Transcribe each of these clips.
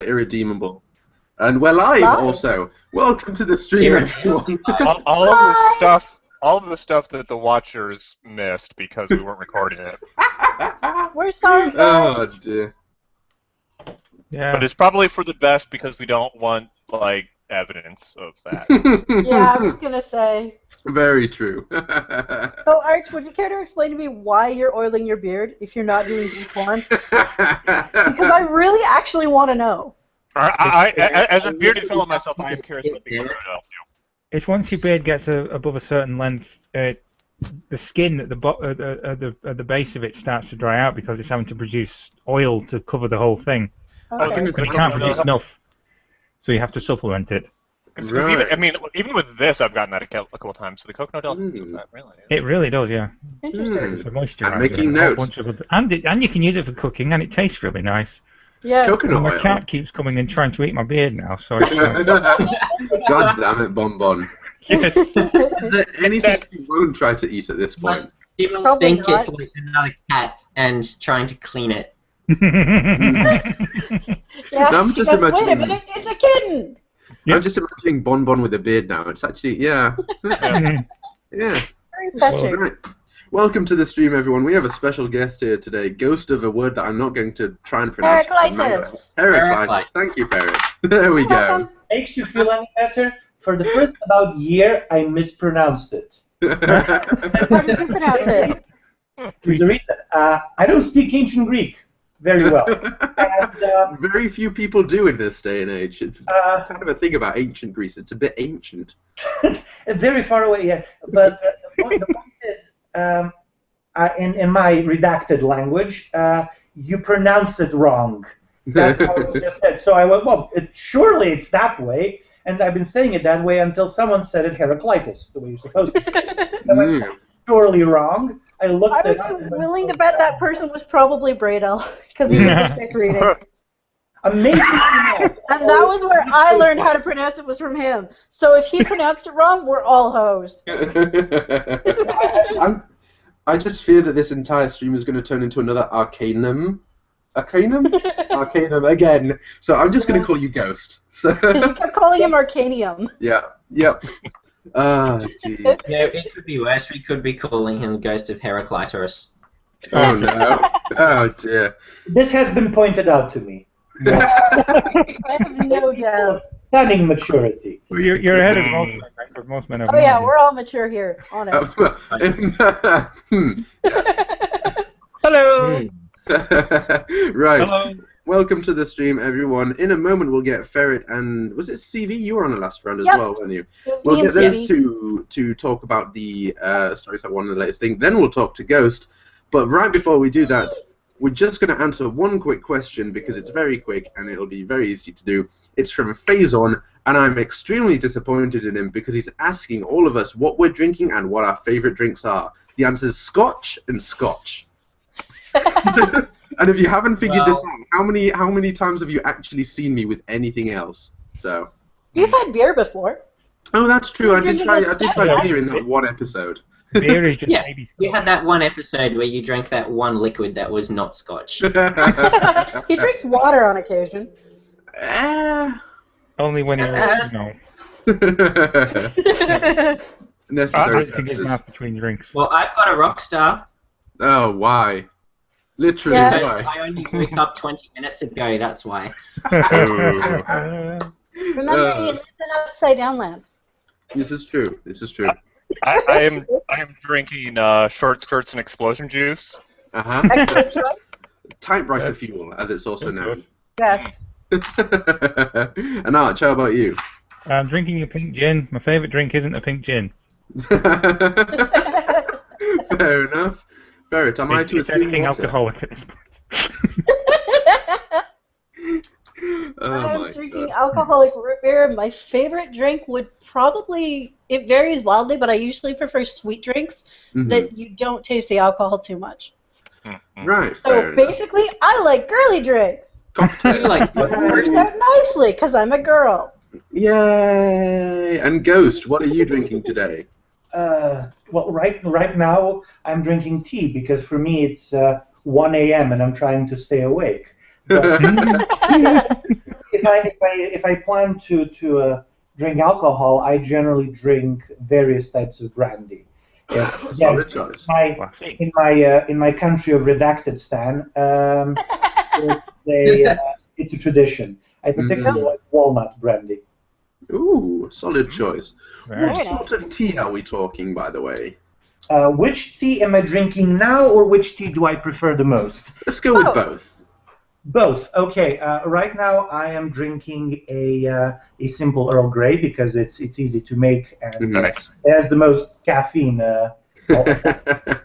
irredeemable. And we're live also. Welcome to the stream, everyone. All of the stuff that the watchers missed because we weren't recording it. We're sorry, guys. Oh dear. Yeah. But it's probably for the best because we don't want like evidence of that. Yeah, I was gonna say. Very true. So, Arch, would you care to explain to me why you're oiling your beard if you're not doing deep porn? Because I really actually want to know. As a bearded fellow myself, I am curious what the other else do. It's once your beard gets above a certain length, the skin at the base of it starts to dry out because it's having to produce oil to cover the whole thing. Okay. But it can't produce enough, so you have to supplement it. Right. Even with this, I've gotten that a couple of times. So the coconut oil helps with that, really. It really does, yeah. Interesting. It's a moisturizer. I'm making and a whole notes. bunch of other, and you can use it for cooking, and it tastes really nice. Yeah. Coconut My oil. cat keeps coming and trying to eat my beard now, so it's, God damn it, Bonbon. yes. Is there anything you won't try to eat at this point? She must Probably think not. it's like another cat and trying to clean it. Yeah, No, I'm she just goes, wait a imagining- minute, it's a kitten! Yep. I'm just imagining Bonbon with a beard now. It's actually, yeah. Yeah. Very fetching. Right. Welcome to the stream, everyone. We have a special guest here today, ghost of a word that I'm not going to try and pronounce. Heraclitus. Heraclitus. Thank you, Ferret. There we go. Makes you feel any better? For the first about year, I mispronounced it. How did you pronounce it? There's a reason. I don't speak ancient Greek very well. And, Very few people do in this day and age. It's kind of a thing about ancient Greece. It's a bit ancient. very far away, yes. But the point is, in my redacted language, you pronounce it wrong. That's how it's just said. So I went, well, surely it's that way. And I've been saying it that way until someone said it Heraclitus, the way you're supposed to say it. I went, surely wrong. I looked I it up. would and be went, willing to bet that person was probably Bradel, because he did the trick reading. Amazing. And that was where I learned how to pronounce it was from him. So if he pronounced it wrong, we're all hosed. I just fear that this entire stream is going to turn into another Arcanum. Arcanum again. So I'm just going to call you Ghost. So You kept calling him Arcanium. yeah. Yep. Ah, jeez. Yeah, it could be worse. We could be calling him Ghost of Heraclitus. Oh no. Oh dear. This has been pointed out to me. I have no doubt. Stunning maturity. Well, you're ahead of most men, right? Because most men have Oh yeah, no we're all mature here. On it. Hello. Right. Hello. Welcome to the stream, everyone. In a moment, we'll get Ferret and was it CV? You were on the last round as Yep. well, weren't you? It was We'll me get and those Stevie. to talk about the stories that won the latest thing. Then we'll talk to Ghost. But right before we do that, we're just going to answer one quick question because it's very quick and it'll be very easy to do. It's from Faison, and I'm extremely disappointed in him because he's asking all of us what we're drinking and what our favourite drinks are. The answer is Scotch and Scotch. And if you haven't figured this out, how many times have you actually seen me with anything else? So. You've had beer before. Oh, that's true. You're I did drinking try a beer in that one episode. Beer is just Yeah, baby you Scotch. had that one episode where you drank that one liquid that was not Scotch. He drinks water on occasion. Only when you're, I Necessary. to get mouth between drinks. Well, I've got a rock star Oh, why? Literally, Yeah. because why? I only woke up 20 minutes ago, that's why. Remember, he lives in an upside down lamp. This is true. This is true. I am drinking short skirts and explosion juice. Excellent choice. Typewriter fuel, as it's also known. Yes. And Arch, how about you? I'm drinking a pink gin. My favourite drink isn't a pink gin. Fair enough. Ferret, am I to It's assume anything water? alcoholic at this point. Oh my I'm drinking God. alcoholic root beer. My favorite drink would probably, it varies wildly, but I usually prefer sweet drinks Mhm. that you don't taste the alcohol too much. Right, So fair enough. basically, I like girly drinks. Cocktail. Like, It works out nicely because I'm a girl. Yay! And Ghost, what are you drinking today? Well, right now I'm drinking tea because for me it's 1 a.m. and I'm trying to stay awake. But if if I plan to drink alcohol, I generally drink various types of brandy. Solid choice. Classic. In my country of redacted Stan, it's a tradition. I particularly like walnut brandy. Ooh, solid choice. Very What nice. sort of tea are we talking, by the way? Which tea am I drinking now, or which tea do I prefer the most? Let's go with both. Both. Okay. Right now, I am drinking a simple Earl Grey because it's easy to make and Nice. it has the most caffeine. But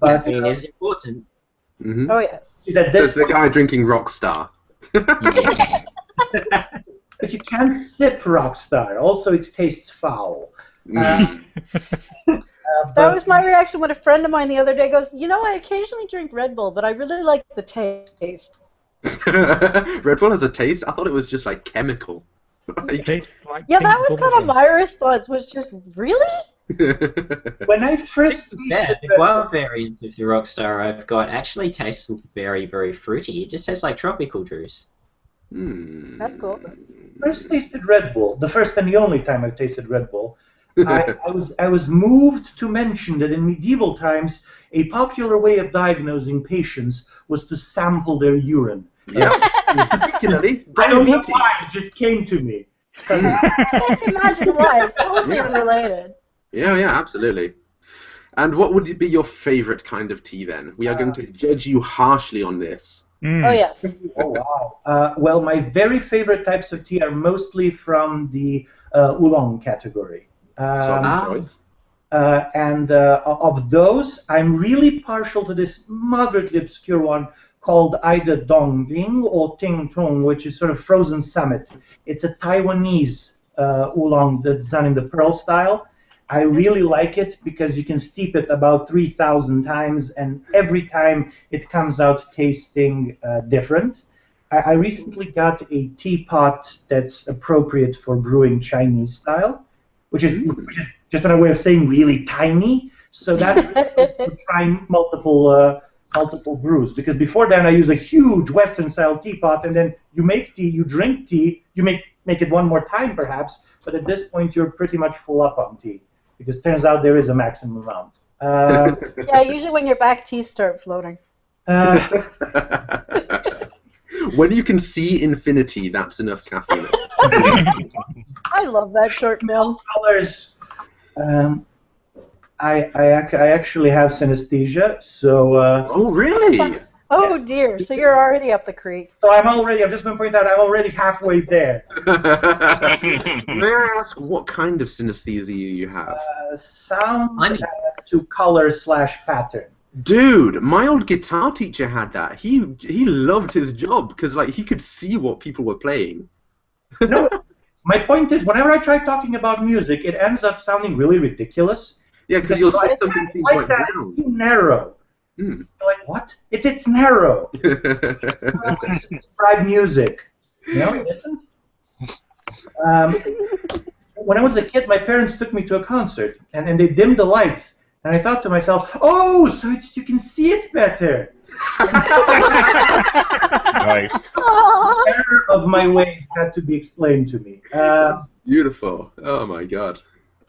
Caffeine is important. Mhm. Oh yes. at this That's the guy drinking Rockstar. but you can't sip Rockstar. Also, it tastes foul. Mm. That was my reaction when a friend of mine the other day goes, you know, I occasionally drink Red Bull, but I really like the taste. Red Bull has a taste? I thought it was just like chemical. Like- Tastes like Yeah, pink that was kind of bubblegum. my response, was just, really? When I first Yeah, tasted the wild variant of the Rockstar I've got actually tastes very, very fruity. It just tastes like tropical juice. Hmm. That's cool. first tasted Red Bull, the first and the only time I've tasted Red Bull, I was moved to mention that in medieval times, a popular way of diagnosing patients was to sample their urine. Yeah, particularly I don't know diabetes. why, it just came to me. I can't imagine why. It's totally Yeah. unrelated. Yeah, absolutely. And what would be your favorite kind of tea then? We are going to judge you harshly on this. Oh, yes. Oh, wow. Well, my very favorite types of tea are mostly from the oolong category. Solid choice. And of those, I'm really partial to this moderately obscure one called Ida Dongling or Ting Tung, which is sort of frozen summit. It's a Taiwanese oolong that's done in the pearl style. I really like it because you can steep it about 3,000 times, and every time it comes out tasting different. I recently got a teapot that's appropriate for brewing Chinese style, which is just another way of saying really tiny. So that's to try multiple brews. Because before then, I use a huge Western-style teapot, and then you make tea, you drink tea, you make it one more time perhaps, but at this point you're pretty much full up on tea, because it turns out there is a maximum amount. Yeah, usually when your back teeth start floating. When you can see infinity, that's enough caffeine. I love that short film. Colors. I actually have synesthesia, so Oh, really? Oh dear, so you're already up the creek. I've just been pointing out, I'm already halfway there. May I ask what kind of synesthesia you have? Sound I mean- to color / pattern. Dude, my old guitar teacher had that. He loved his job because like he could see what people were playing. No, my point is, whenever I try talking about music, it ends up sounding really ridiculous. Yeah, because you'll say something seems Like like that, it's brown. too narrow. Hmm. You're like, what? It's narrow. Describe music. No, it isn't. When I was a kid, my parents took me to a concert, and they dimmed the lights. And I thought to myself, oh, so you can see it better. Nice. Aww. Error of my ways has to be explained to me. That's beautiful. Oh my god.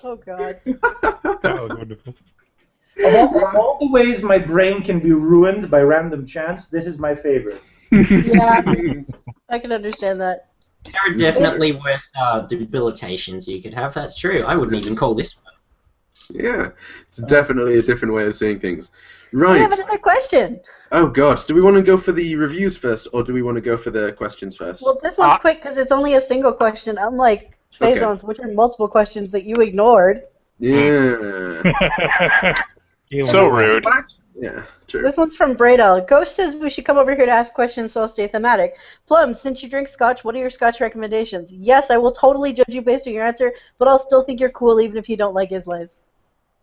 Oh god. That was wonderful. Of all the ways my brain can be ruined by random chance, this is my favorite. Yeah, I can understand that. There are definitely worse debilitations you could have. That's true. I wouldn't even call this one. Yeah, it's definitely a different way of seeing things. We Right. have another question. Oh god, do we want to go for the reviews first, or do we want to go for the questions first? Well, this one's quick because it's only a single question, unlike Phazon's, which are multiple questions that you ignored. Yeah. So rude. Yeah, true. This one's from Bradell. Ghost says we should come over here to ask questions, so I'll stay thematic. Plum, since you drink scotch, what are your scotch recommendations? Yes, I will totally judge you based on your answer, but I'll still think you're cool even if you don't like Islays.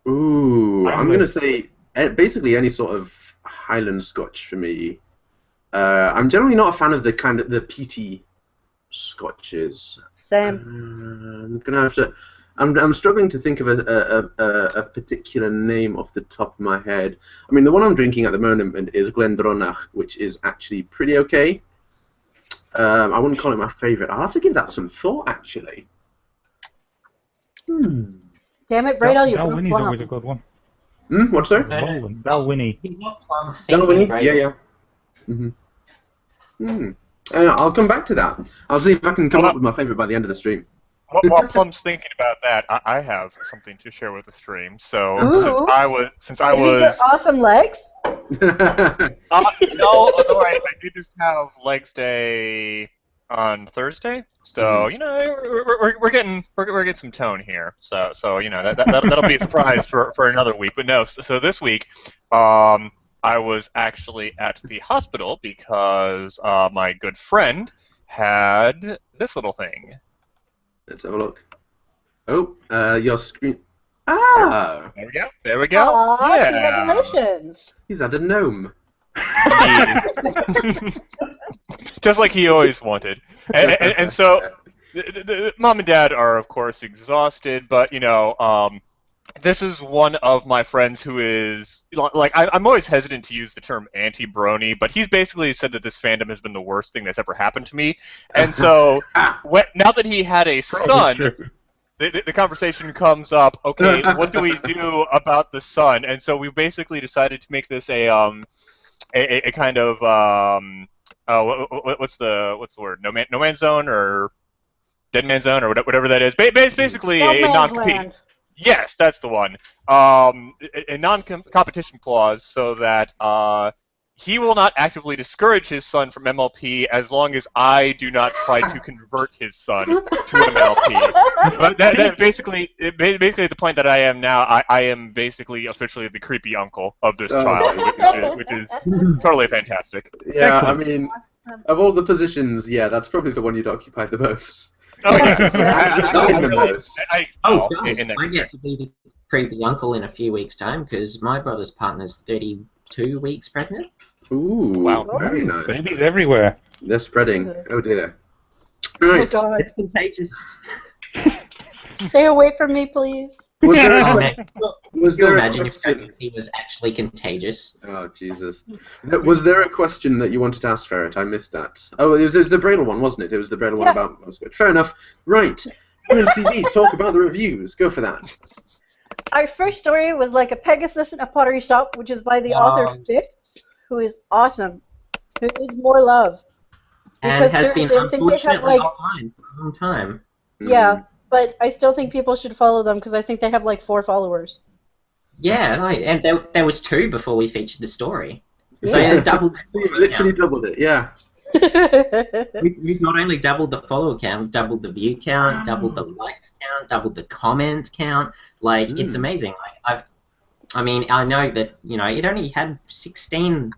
Ooh, I'm going to say basically any sort of Highland Scotch for me. I'm generally not a fan of the kind of the peaty Scotches. Same. I'm gonna have to. I'm struggling to think of a particular name off the top of my head. I mean, the one I'm drinking at the moment is Glendronach, which is actually pretty okay. I wouldn't call it my favourite. I'll have to give that some thought, actually. Damn it, Braidel, you put Dalwhinnie's always a good one. What's that? Dalwhinnie. What Plum Dalwhinnie? thinking, Yeah. I'll come back to that. I'll see if I can come up with my favourite by the end of the stream. While Plum's thinking about that, I have something to share with the stream. So Ooh. since I was Is it your awesome legs? no, although I did just have Legs Day on Thursday, so you know we're getting some tone here. So you know that'll be a surprise for another week. But no, so this week, I was actually at the hospital because my good friend had this little thing. Let's have a look. Oh, your screen. Ah! There we go. Aw, Yeah. congratulations. He's had a gnome. Just like he always wanted. And so, the mom and dad are, of course, exhausted, but, you know, this is one of my friends who is, like, I'm always hesitant to use the term anti-brony, but he's basically said that this fandom has been the worst thing that's ever happened to me. And so, now that he had a son, the conversation comes up, okay, what do we do about the son? And so we basically decided to make this a kind of, what's the word? No man's zone or dead man's zone or whatever that is. Basically No a man's non-competing. land. Yes, that's the one. A non-competition clause so that he will not actively discourage his son from MLP as long as I do not try to convert his son to an MLP. But that basically the point that I am now, I am basically officially the creepy uncle of this child, which is totally fantastic. Yeah, Excellent. I mean, of all the positions, yeah, that's probably the one you'd occupy the most. Oh yes. Oh, guys, I get to be the creepy uncle in a few weeks' time because my brother's partner's 32 weeks pregnant. Ooh, Wow. very nice. Babies everywhere. They're spreading. Jesus. Oh dear. Oh, Right. God. It's contagious. Stay away from me, please. Was there a, Oh, man. was Can you there a imagine if question? pregnancy was actually contagious? Oh Jesus. Was there a question that you wanted to ask, Ferret? I missed that. Oh, it was the Bradle one, wasn't it? It was the Bradle one Yeah. about Mosquito. Fair enough. Right. UNCB, talk about the reviews. Go for that. Our first story was like a Pegasus in a pottery shop, which is by the author Fitz, who is awesome. Who needs more love? And has been seriously, I think they have, unfortunately like, offline for a long time. Yeah, but I still think people should follow them because I think they have like 4 followers. Yeah, right. And there was 2 before we featured the story. So Yeah. yeah, doubled. You've literally doubled it, yeah. We've not only doubled the follower count, doubled the view count, doubled the likes count, doubled the comment count. Like it's amazing. Like I mean, I know that it only had 16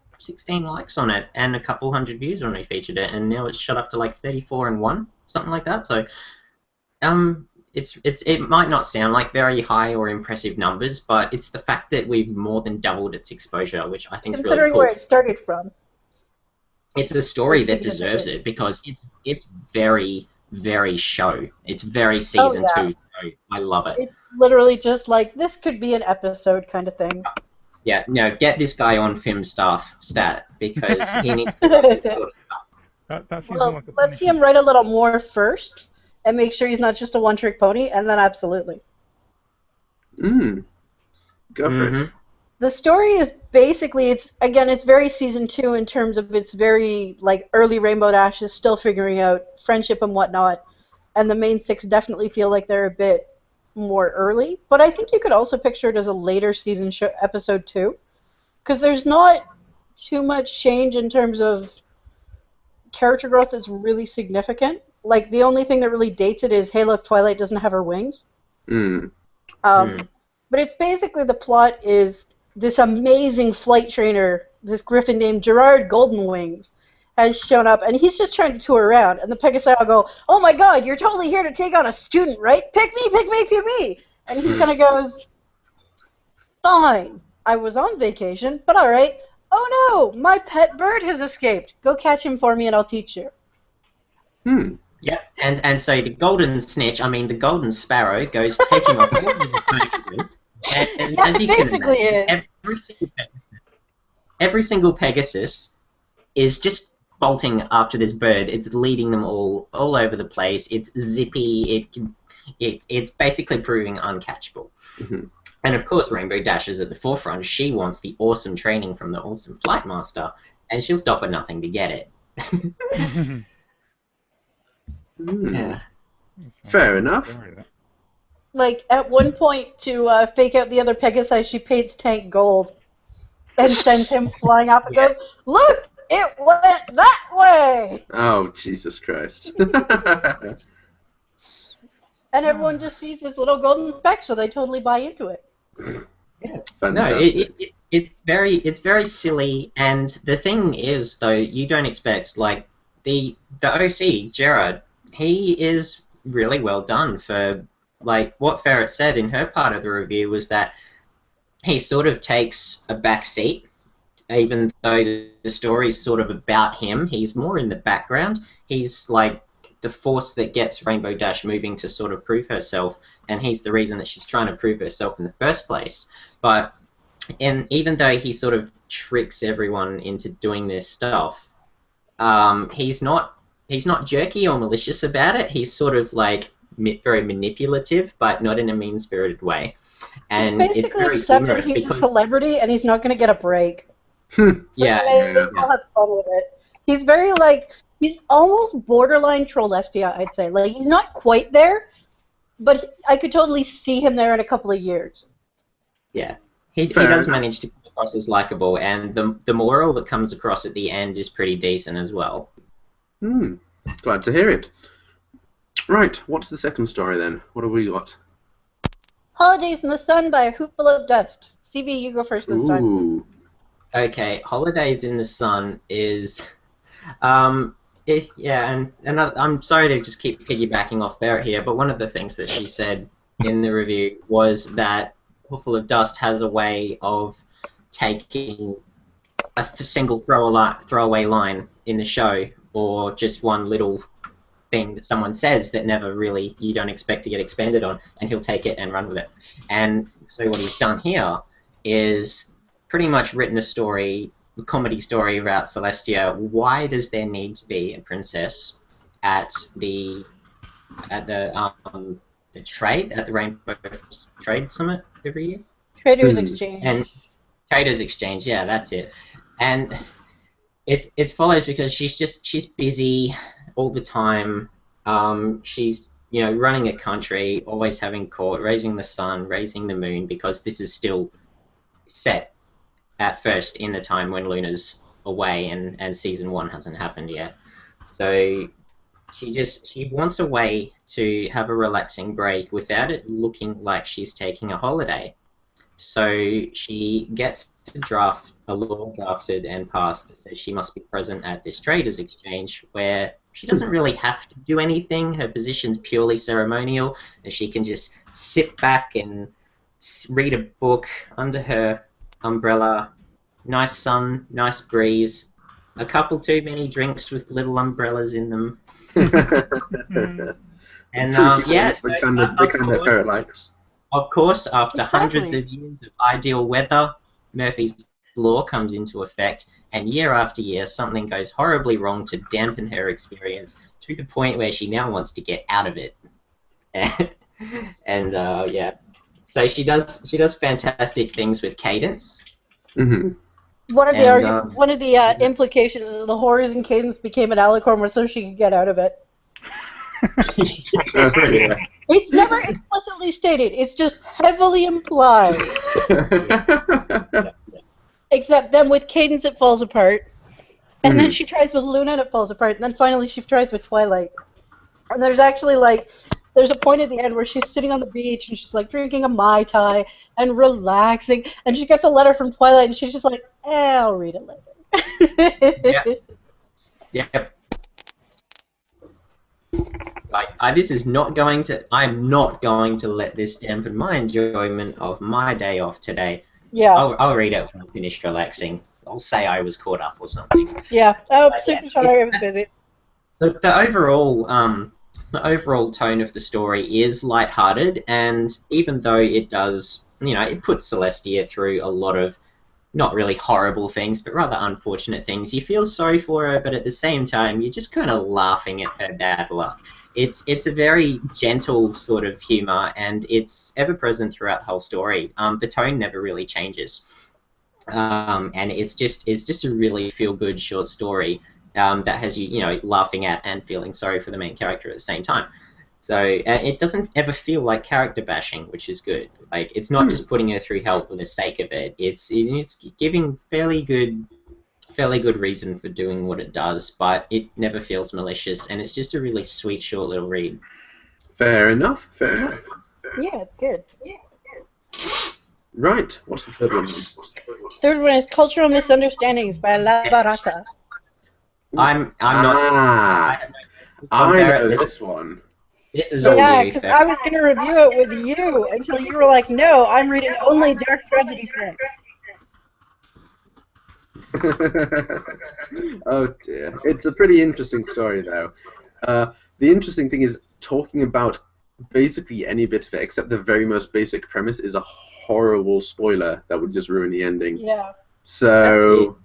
likes on it and a couple hundred views when we featured it, and now it's shot up to like 34 and 1, something like that. So, it might not sound like very high or impressive numbers, but it's the fact that we've more than doubled its exposure, which I think is really Considering cool. where it started from. It's a story It's that deserves significant. it because it's very, very show. It's very season yeah. 2 show. I love it. It's literally just like, this could be an episode kind of thing. Yeah, no, get this guy on film staff stat because he needs to That seems more Well, like a let's see him write a little more first and make sure he's not just a one-trick pony, and then absolutely. Go for it. The story is basically, it's very season 2 in terms of it's very like early Rainbow Dash is still figuring out friendship and whatnot, and the main 6 definitely feel like they're a bit more early. But I think you could also picture it as a later season episode 2, because there's not too much change in terms of character growth is really significant. Like the only thing that really dates it is, hey, look, Twilight doesn't have her wings. But it's basically the plot is this amazing flight trainer, this griffin named Gerard Goldenwings, has shown up, and he's just trying to tour around. And the Pegasi all go, oh my god, you're totally here to take on a student, right? Pick me, pick me, pick me! And he kind of goes, fine, I was on vacation, but alright. Oh no, my pet bird has escaped. Go catch him for me and I'll teach you. Yeah, and so the golden snitch, the golden sparrow, goes taking off all the photography. And as you basically can imagine, every single Pegasus is just bolting after this bird. It's leading them all over the place. It's zippy. It's basically proving uncatchable. Mhm. And of course, Rainbow Dash is at the forefront. She wants the awesome training from the awesome Flight Master, and she'll stop at nothing to get it. Yeah. Fair enough. Like, at one point, to fake out the other Pegasi, she paints Tank gold and sends him flying off and goes, "Look, it went that way!" Oh, Jesus Christ. And everyone just sees this little golden speck, so they totally buy into it. Yeah. Fantastic. No, it's very silly, and the thing is, though, you don't expect, like, the OC, Gerard, he is really well done for, like, what Ferret said in her part of the review was that he sort of takes a back seat, even though the story's sort of about him. He's more in the background. He's, like, the force that gets Rainbow Dash moving to sort of prove herself, and he's the reason that she's trying to prove herself in the first place. But even though he sort of tricks everyone into doing this stuff, he's not jerky or malicious about it. He's sort of like very manipulative, but not in a mean-spirited way. And He's it's basically very accepted humorous he's a because celebrity and he's not going to get a break. yeah, I'll have fun with it. He's very, like, he's almost borderline Trollestia, I'd say. Like, he's not quite there, but I could totally see him there in a couple of years. yeah. He does manage to come across as likable, and the moral that comes across at the end is pretty decent as well. Glad to hear it. Right, what's the second story then? What have we got? Holidays in the Sun by A Hoopful of Dust. CV, you go first this time. Ooh. Okay, Holidays in the Sun is, and I'm sorry to just keep piggybacking off Ferret here, but one of the things that she said in the review was that Hoopful of Dust has a way of taking a single throwaway line in the show, or just one little thing that someone says that never really you don't expect to get expanded on, and he'll take it and run with it. And so what he's done here is pretty much written a comedy story about Celestia. Why does there need to be a princess at the Rainbow Trade Summit every year? Traders Exchange. And Traders Exchange, yeah, that's it. And it follows because she's busy all the time. She's running a country, always having court, raising the sun, raising the moon, because this is still set at first in the time when Luna's away and season 1 hasn't happened yet. So she wants a way to have a relaxing break without it looking like she's taking a holiday. So she gets to draft a law drafted and passed that says she must be present at this Traders Exchange, where she doesn't really have to do anything. Her position's purely ceremonial, and she can just sit back and read a book under her umbrella. Nice sun, nice breeze, a couple too many drinks with little umbrellas in them. And the kind of Ferret likes. Of course, after Exactly. hundreds of years of ideal weather, Murphy's Law comes into effect, and year after year, something goes horribly wrong to dampen her experience to the point where she now wants to get out of it. And yeah, so she does fantastic things with Cadence. Mm-hmm. One of the implications is the horrors in Cadence became an alicorn so she could get out of it. Yeah. It's never explicitly stated. It's just heavily implied. Except then with Cadence it falls apart. And then she tries with Luna and it falls apart. And then finally she tries with Twilight. And there's actually there's a point at the end where she's sitting on the beach and she's like drinking a Mai Tai and relaxing. And she gets a letter from Twilight and she's just like, I'll read it later. Yep. Like, I'm not going to let this dampen my enjoyment of my day off today. Yeah. I'll read it when I'm finished relaxing. I'll say I was caught up or something. Yeah. Oh, But, super yeah, sorry, I was busy. The overall tone of the story is lighthearted, and even though it does, it puts Celestia through a lot of not really horrible things, but rather unfortunate things. You feel sorry for her, but at the same time, you're just kind of laughing at her bad luck. It's a very gentle sort of humor, and it's ever present throughout the whole story. The tone never really changes, and it's just a really feel good short story that has you laughing at and feeling sorry for the main character at the same time. So it doesn't ever feel like character bashing, which is good. Like it's not just putting her through hell for the sake of it. It's giving fairly good reason for doing what it does, but it never feels malicious, and it's just a really sweet, short little read. Fair enough. Fair enough. Yeah, it's good. Right. What's the third one? Third one is Cultural Misunderstandings by La Barata. I'm not. I know this one. This is all Yeah, really because fair. I was going to review it with you until you were like, no, I'm reading only dark tragedy fans. Oh dear. It's a pretty interesting story, though. The interesting thing is talking about basically any bit of it, except the very most basic premise, is a horrible spoiler that would just ruin the ending. Yeah. So,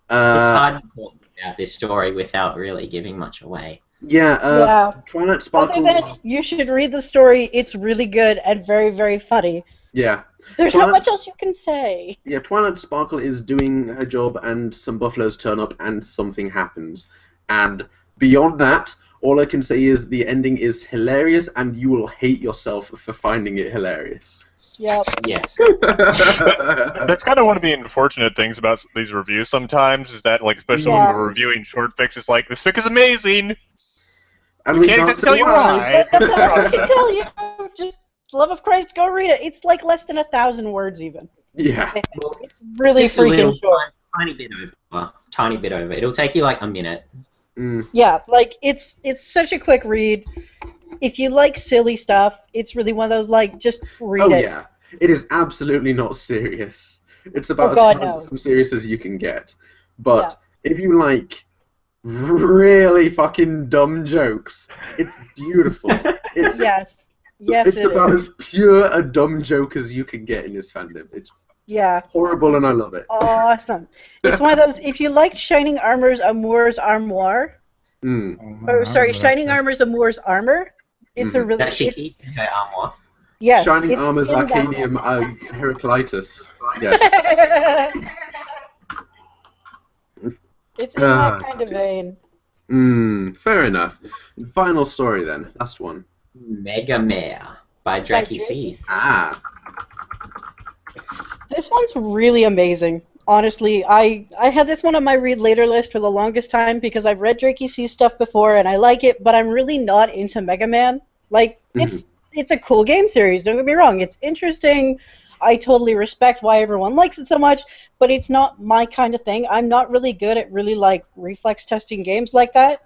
it's hard to talk about this story without really giving much away. yeah, Twilight Other Sparkles. than you should read the story. It's really good and very, very funny. Yeah. There's not much else you can say. Yeah, Twilight Sparkle is doing her job, and some buffaloes turn up, and something happens. And beyond that, all I can say is the ending is hilarious, and you will hate yourself for finding it hilarious. Yep. Yes. That's kind of one of the unfortunate things about these reviews sometimes, is that, like, especially when we're reviewing short fics, it's like, this fic is amazing! And We can't tell you why! That's all I can tell you. Just, love of Christ, go read it. It's like less than 1,000 words, even. Yeah. It's really Just a little freaking short. tiny bit over. It'll take you like a minute. Yeah, like, it's such a quick read. If you like silly stuff, it's really one of those, like, just read it. Oh, yeah. It is absolutely not serious. It's about as serious as you can get. But if you like really fucking dumb jokes, it's beautiful. It's, Yes, it's about as pure a dumb joke as you can get in this fandom. It's horrible, and I love it. Awesome. It's one of those, if you like Shining Armor's Amour's Armoire, Shining Armor's Amour's Armor, it's a really... That she keeps in her armor. Yes. Shining Armor's Arcanium Heraclitus. Yes. It's in that kind of vein. Fair enough. Final story then. Last one. Mega Mare by Draki Seas. This one's really amazing. Honestly, I had this one on my read later list for the longest time because I've read Draki Seas stuff before and I like it, but I'm really not into Mega Man. Like, it's a cool game series, don't get me wrong. It's interesting. I totally respect why everyone likes it so much, but it's not my kind of thing. I'm not really good at really, like, reflex testing games like that.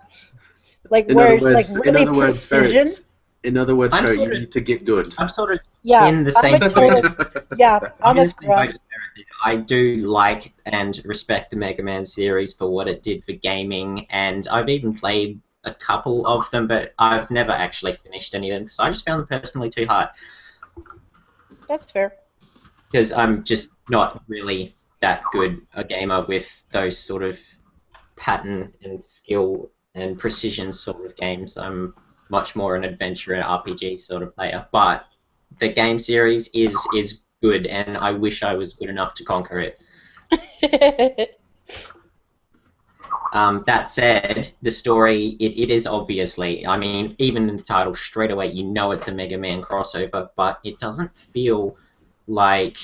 Like, where it's, like, really precision. In other words, you need to get good. I'm sort of in the same boat. I do like and respect the Mega Man series for what it did for gaming, and I've even played a couple of them, but I've never actually finished any of them because I just found them personally too hard. That's fair. Because I'm just not really that good a gamer with those sort of pattern and skill and precision sort of games. I'm much more an adventure and RPG sort of player. But the game series is good, and I wish I was good enough to conquer it. That said, the story, it is obviously, I mean, even in the title straight away, you know it's a Mega Man crossover, but it doesn't feel like,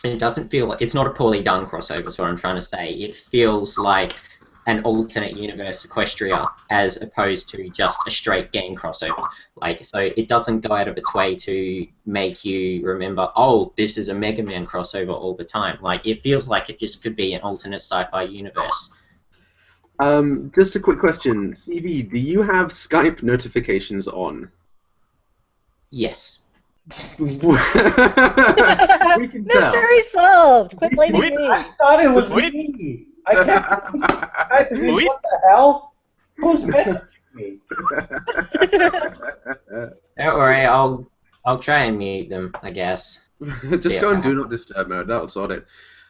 it's not a poorly done crossover, is what I'm trying to say. It feels like an alternate universe Equestria as opposed to just a straight game crossover. Like, so it doesn't go out of its way to make you remember, oh, this is a Mega Man crossover all the time. Like, it feels like it just could be an alternate sci-fi universe. Just a quick question. CV, do you have Skype notifications on? Yes. We can tell. Mystery solved! Quit blaming me! I thought it was me! I can't believe what the hell? Who's messaging me? Don't worry, I'll I'll try and mute them, I guess. Just go and do not disturb mode. That'll sort it.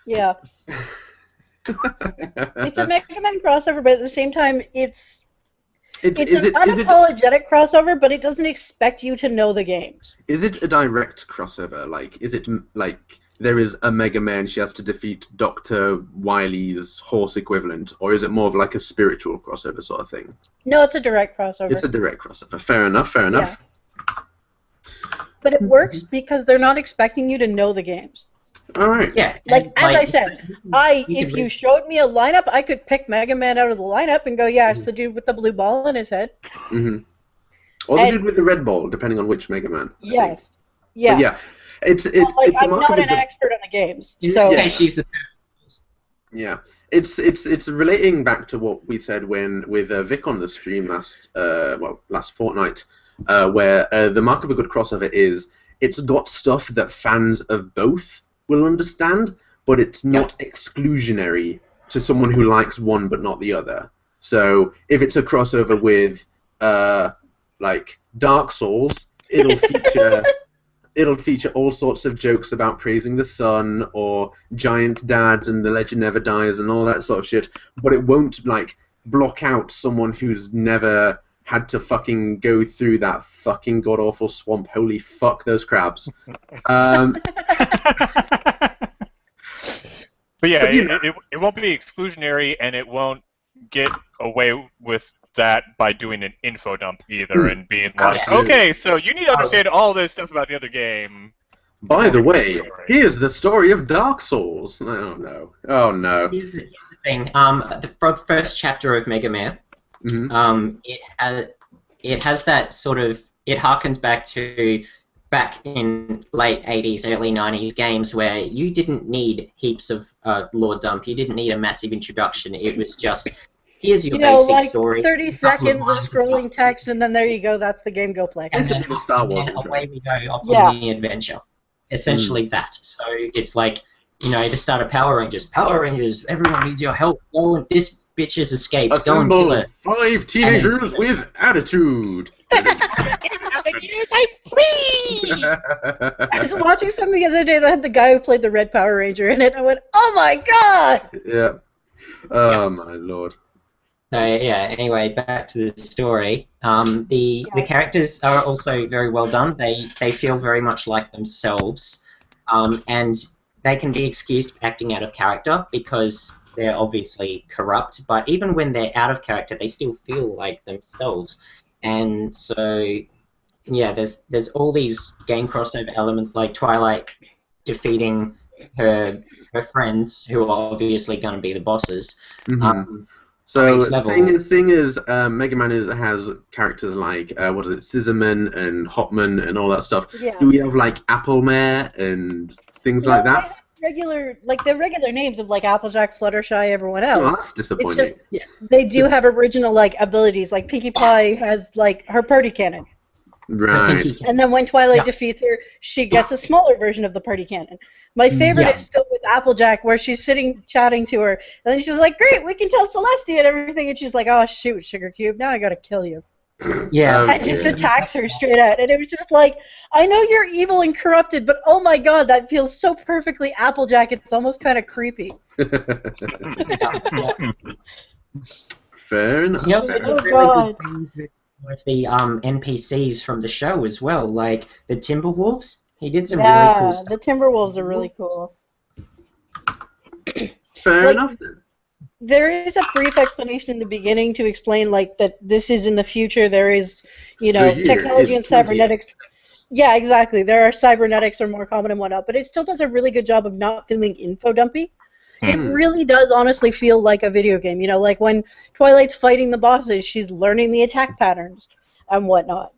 Yeah. It's a Mega Man crossover, but at the same time, it's an unapologetic crossover, but it doesn't expect you to know the games. Is it a direct crossover? Like, is it like there is a Mega Man, she has to defeat Dr. Wily's horse equivalent, or is it more of like a spiritual crossover sort of thing? No, it's a direct crossover. It's a direct crossover. Fair enough, fair enough. Yeah. But it works because they're not expecting you to know the games. All right. Yeah. Like, as I said, if you showed me a lineup, I could pick Mega Man out of the lineup and go, yeah, it's the dude with the blue ball in his head. Mm-hmm. Or the dude with the red ball, depending on which Mega Man. Yes. Yeah. But yeah. It's I'm not an expert on the games, so yeah, she's the. Yeah, it's relating back to what we said with Vic on the stream last fortnight, where the mark of a good crossover is it's got stuff that fans of both will understand, but it's not exclusionary to someone who likes one but not the other. So if it's a crossover with like Dark Souls, it'll feature all sorts of jokes about praising the sun or Giant Dad and The Legend Never Dies and all that sort of shit, but it won't like block out someone who's never had to fucking go through that fucking god-awful swamp. Holy fuck, those crabs. But yeah, it won't be exclusionary, and it won't get away with that by doing an info dump either and being like, Absolutely. okay, so you need to understand all this stuff about the other game. By the way, here's the story of Dark Souls. Oh no. Oh no. Here's the thing. The first chapter of Mega Man, it has that sort of, it harkens back in late 80s, early 90s games where you didn't need heaps of lore dump. You didn't need a massive introduction. It was just, here's your basic like story. 30 seconds of scrolling text, and then there you go. That's the game. Go play. And then the Star Wars away we go off on the adventure. Essentially that. So it's like, you know, the start of Power Rangers. Power Rangers, everyone needs your help. Go and this bitch has escaped. Go and kill her. 5 teenagers with attitude. I was watching something the other day that had the guy who played the Red Power Ranger in it. I went, oh my god! Yeah. Oh my lord. So yeah. Anyway, back to the story. The characters are also very well done. They feel very much like themselves, and they can be excused for acting out of character because they're obviously corrupt. But even when they're out of character, they still feel like themselves. And so, yeah, there's all these game crossover elements like Twilight defeating her friends who are obviously going to be the bosses. So, seeing as Mega Man has characters like, what is it, Scissorman and Hotman and all that stuff, do we have, like, Applemare and things like that? The regular names of, like, Applejack, Fluttershy, everyone else. Oh, that's disappointing. It's just, they do have original, like, abilities. Like, Pinkie Pie has, like, her party cannon. Right. And then when Twilight defeats her, she gets a smaller version of the party cannon. My favorite is still with Applejack, where she's sitting chatting to her, and then she's like, "Great, we can tell Celestia and everything," and she's like, "Oh shoot, Sugar Cube, now I gotta kill you." Yeah. And just attacks her straight out, and it was just like, I know you're evil and corrupted, but oh my god, that feels so perfectly Applejack. It's almost kind of creepy. Fair enough. He also did really good things with the NPCs from the show as well, like the Timberwolves. He did some really cool stuff. The Timberwolves are really cool. Fair enough. There is a brief explanation in the beginning to explain, like, that this is in the future. There is, you know, technology and cybernetics. Yeah, exactly. There are cybernetics are more common and whatnot, but it still does a really good job of not feeling info dumpy. It really does honestly feel like a video game. You know, like when Twilight's fighting the bosses, she's learning the attack patterns and whatnot,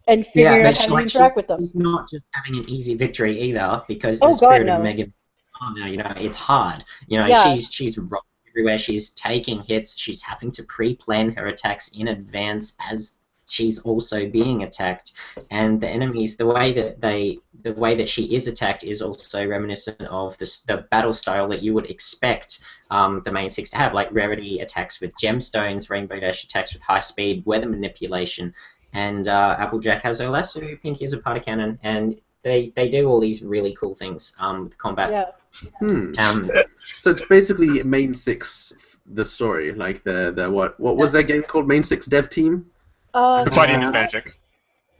and figuring out how to interact with them. She's not just having an easy victory either, because the spirit of Megan. Oh no, you know, it's hard. You know, she's rock everywhere. She's taking hits. She's having to pre-plan her attacks in advance as she's also being attacked, and the enemies, the way that she is attacked is also reminiscent of the battle style that you would expect the main six to have, like Rarity attacks with gemstones, Rainbow Dash attacks with high speed, weather manipulation, and Applejack has her lasso, Pinky has a party cannon, and they do all these really cool things with combat. Yeah. So it's basically Main 6, the story, like the what was that game called? Main 6 dev team? Fighting is magic.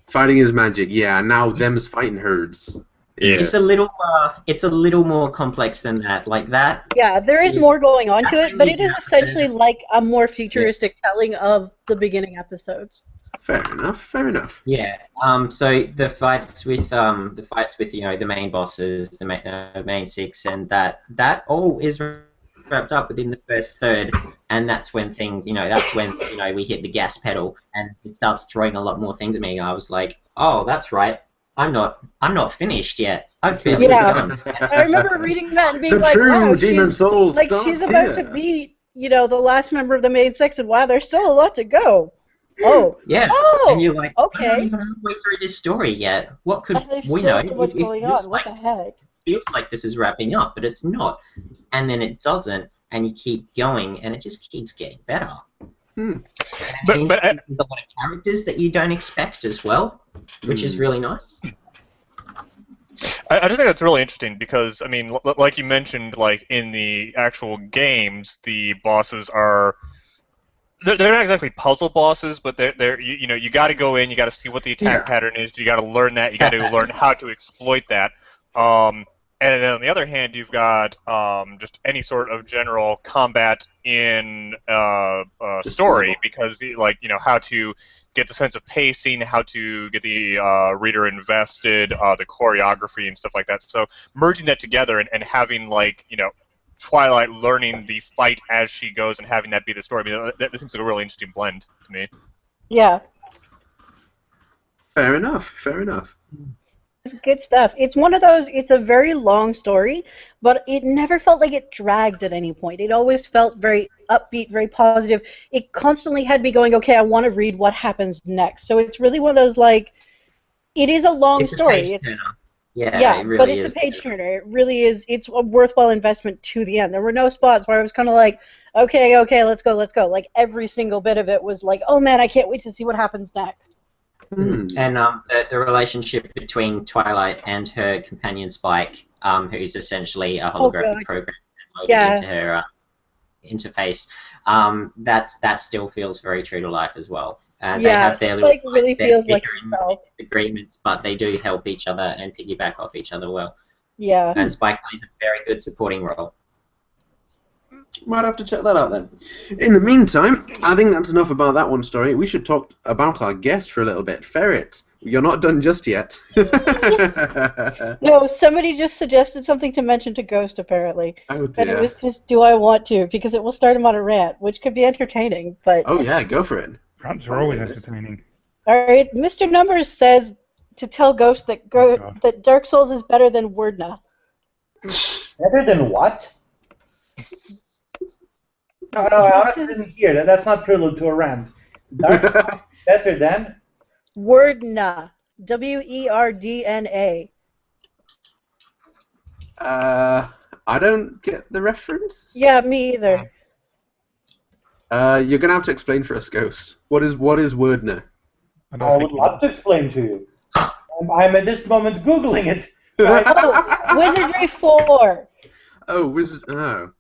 Fighting is magic. Yeah. Now them's fighting herds. It's a little more complex than that. Like that. Yeah, there is more going on to it, but it is essentially like a more futuristic telling of the beginning episodes. Fair enough. Fair enough. Yeah. So the fights with the main bosses, the main 6, and that all is wrapped up within the first third, and that's when things we hit the gas pedal and it starts throwing a lot more things at me. I was like, oh, that's right. I'm not finished yet. I've barely begun. I remember reading that and being The like, true wow, Demon Soul she's about to beat, the last member of the main 6, and wow, there's still a lot to go. Oh. Yeah. Oh. And you're like, okay. I'm not even halfway through this story yet. What could we know? know? So much going on. What the heck? It feels like this is wrapping up, but it's not. And then it doesn't, and you keep going, and it just keeps getting better. But there's a lot of characters that you don't expect as well, which is really nice. I just think that's really interesting because, I mean, like you mentioned, like in the actual games, the bosses are they're not exactly puzzle bosses, but they're you got to go in, you got to see what the attack pattern is, you got to learn that, you got to learn how to exploit that. And then on the other hand, you've got just any sort of general combat in story, because how to get the sense of pacing, how to get the reader invested, the choreography and stuff like that. So merging that together and having Twilight learning the fight as she goes and having that be the story, I mean, that seems like a really interesting blend to me. Yeah. Fair enough. Fair enough. It's good stuff. It's one of those, it's a very long story, but it never felt like it dragged at any point. It always felt very upbeat, very positive. It constantly had me going, okay, I want to read what happens next. So it's really one of those, it is a long story. Yeah, it really but it's a page turner. It really is. It's a worthwhile investment to the end. There were no spots where I was kind of like, okay, let's go. Like, every single bit of it was like, oh man, I can't wait to see what happens next. And the relationship between Twilight and her companion Spike, who's essentially a holographic program loaded into her interface, that still feels very true to life as well. They have their Spike really feels like himself. Agreements, but they do help each other and piggyback off each other well. Yeah. And Spike plays a very good supporting role. Might have to check that out then. In the meantime, I think that's enough about that one story. We should talk about our guest for a little bit. Ferret, you're not done just yet. No, somebody just suggested something to mention to Ghost, apparently. Oh dear. And it was just, do I want to? Because it will start him on a rant, which could be entertaining, but... Oh yeah, go for it. Rants are always entertaining. Alright, Mr. Numbers says to tell Ghost that that Dark Souls is better than Wordna. Better than what? No, I honestly didn't hear that. That's not prelude to a rant. Dark Souls better than? Wordna. W-E-R-D-N-A. I don't get the reference. Yeah, me either. You're gonna have to explain for us, Ghost. What is Wordner? I would love to explain to you. I'm at this moment Googling it. Wizardry 4. Oh.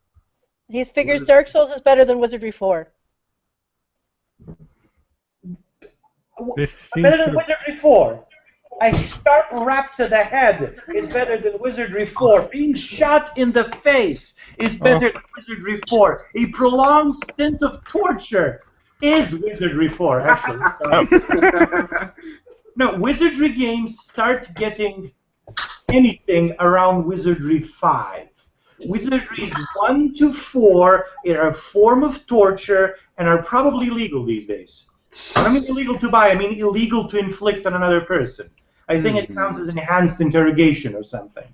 He figures Dark Souls is better than Wizardry 4. Better than Wizardry 4. A sharp rap to the head is better than Wizardry 4. Being shot in the face is better than Wizardry 4. A prolonged stint of torture is Wizardry 4, actually. No, Wizardry games start getting anything around Wizardry 5. Wizardries 1 to 4 are a form of torture and are probably legal these days. I don't mean illegal to buy, I mean illegal to inflict on another person. I think it counts as enhanced interrogation or something.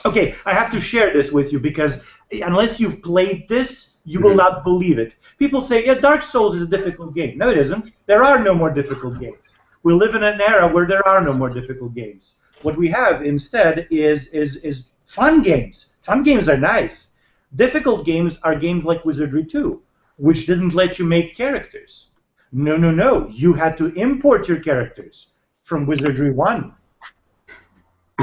Okay, I have to share this with you because unless you've played this, you will not believe it. People say, yeah, Dark Souls is a difficult game. No, it isn't. There are no more difficult games. We live in an era where there are no more difficult games. What we have instead is fun games. Fun games are nice. Difficult games are games like Wizardry 2, which didn't let you make characters. No, no, no. You had to import your characters from Wizardry 1.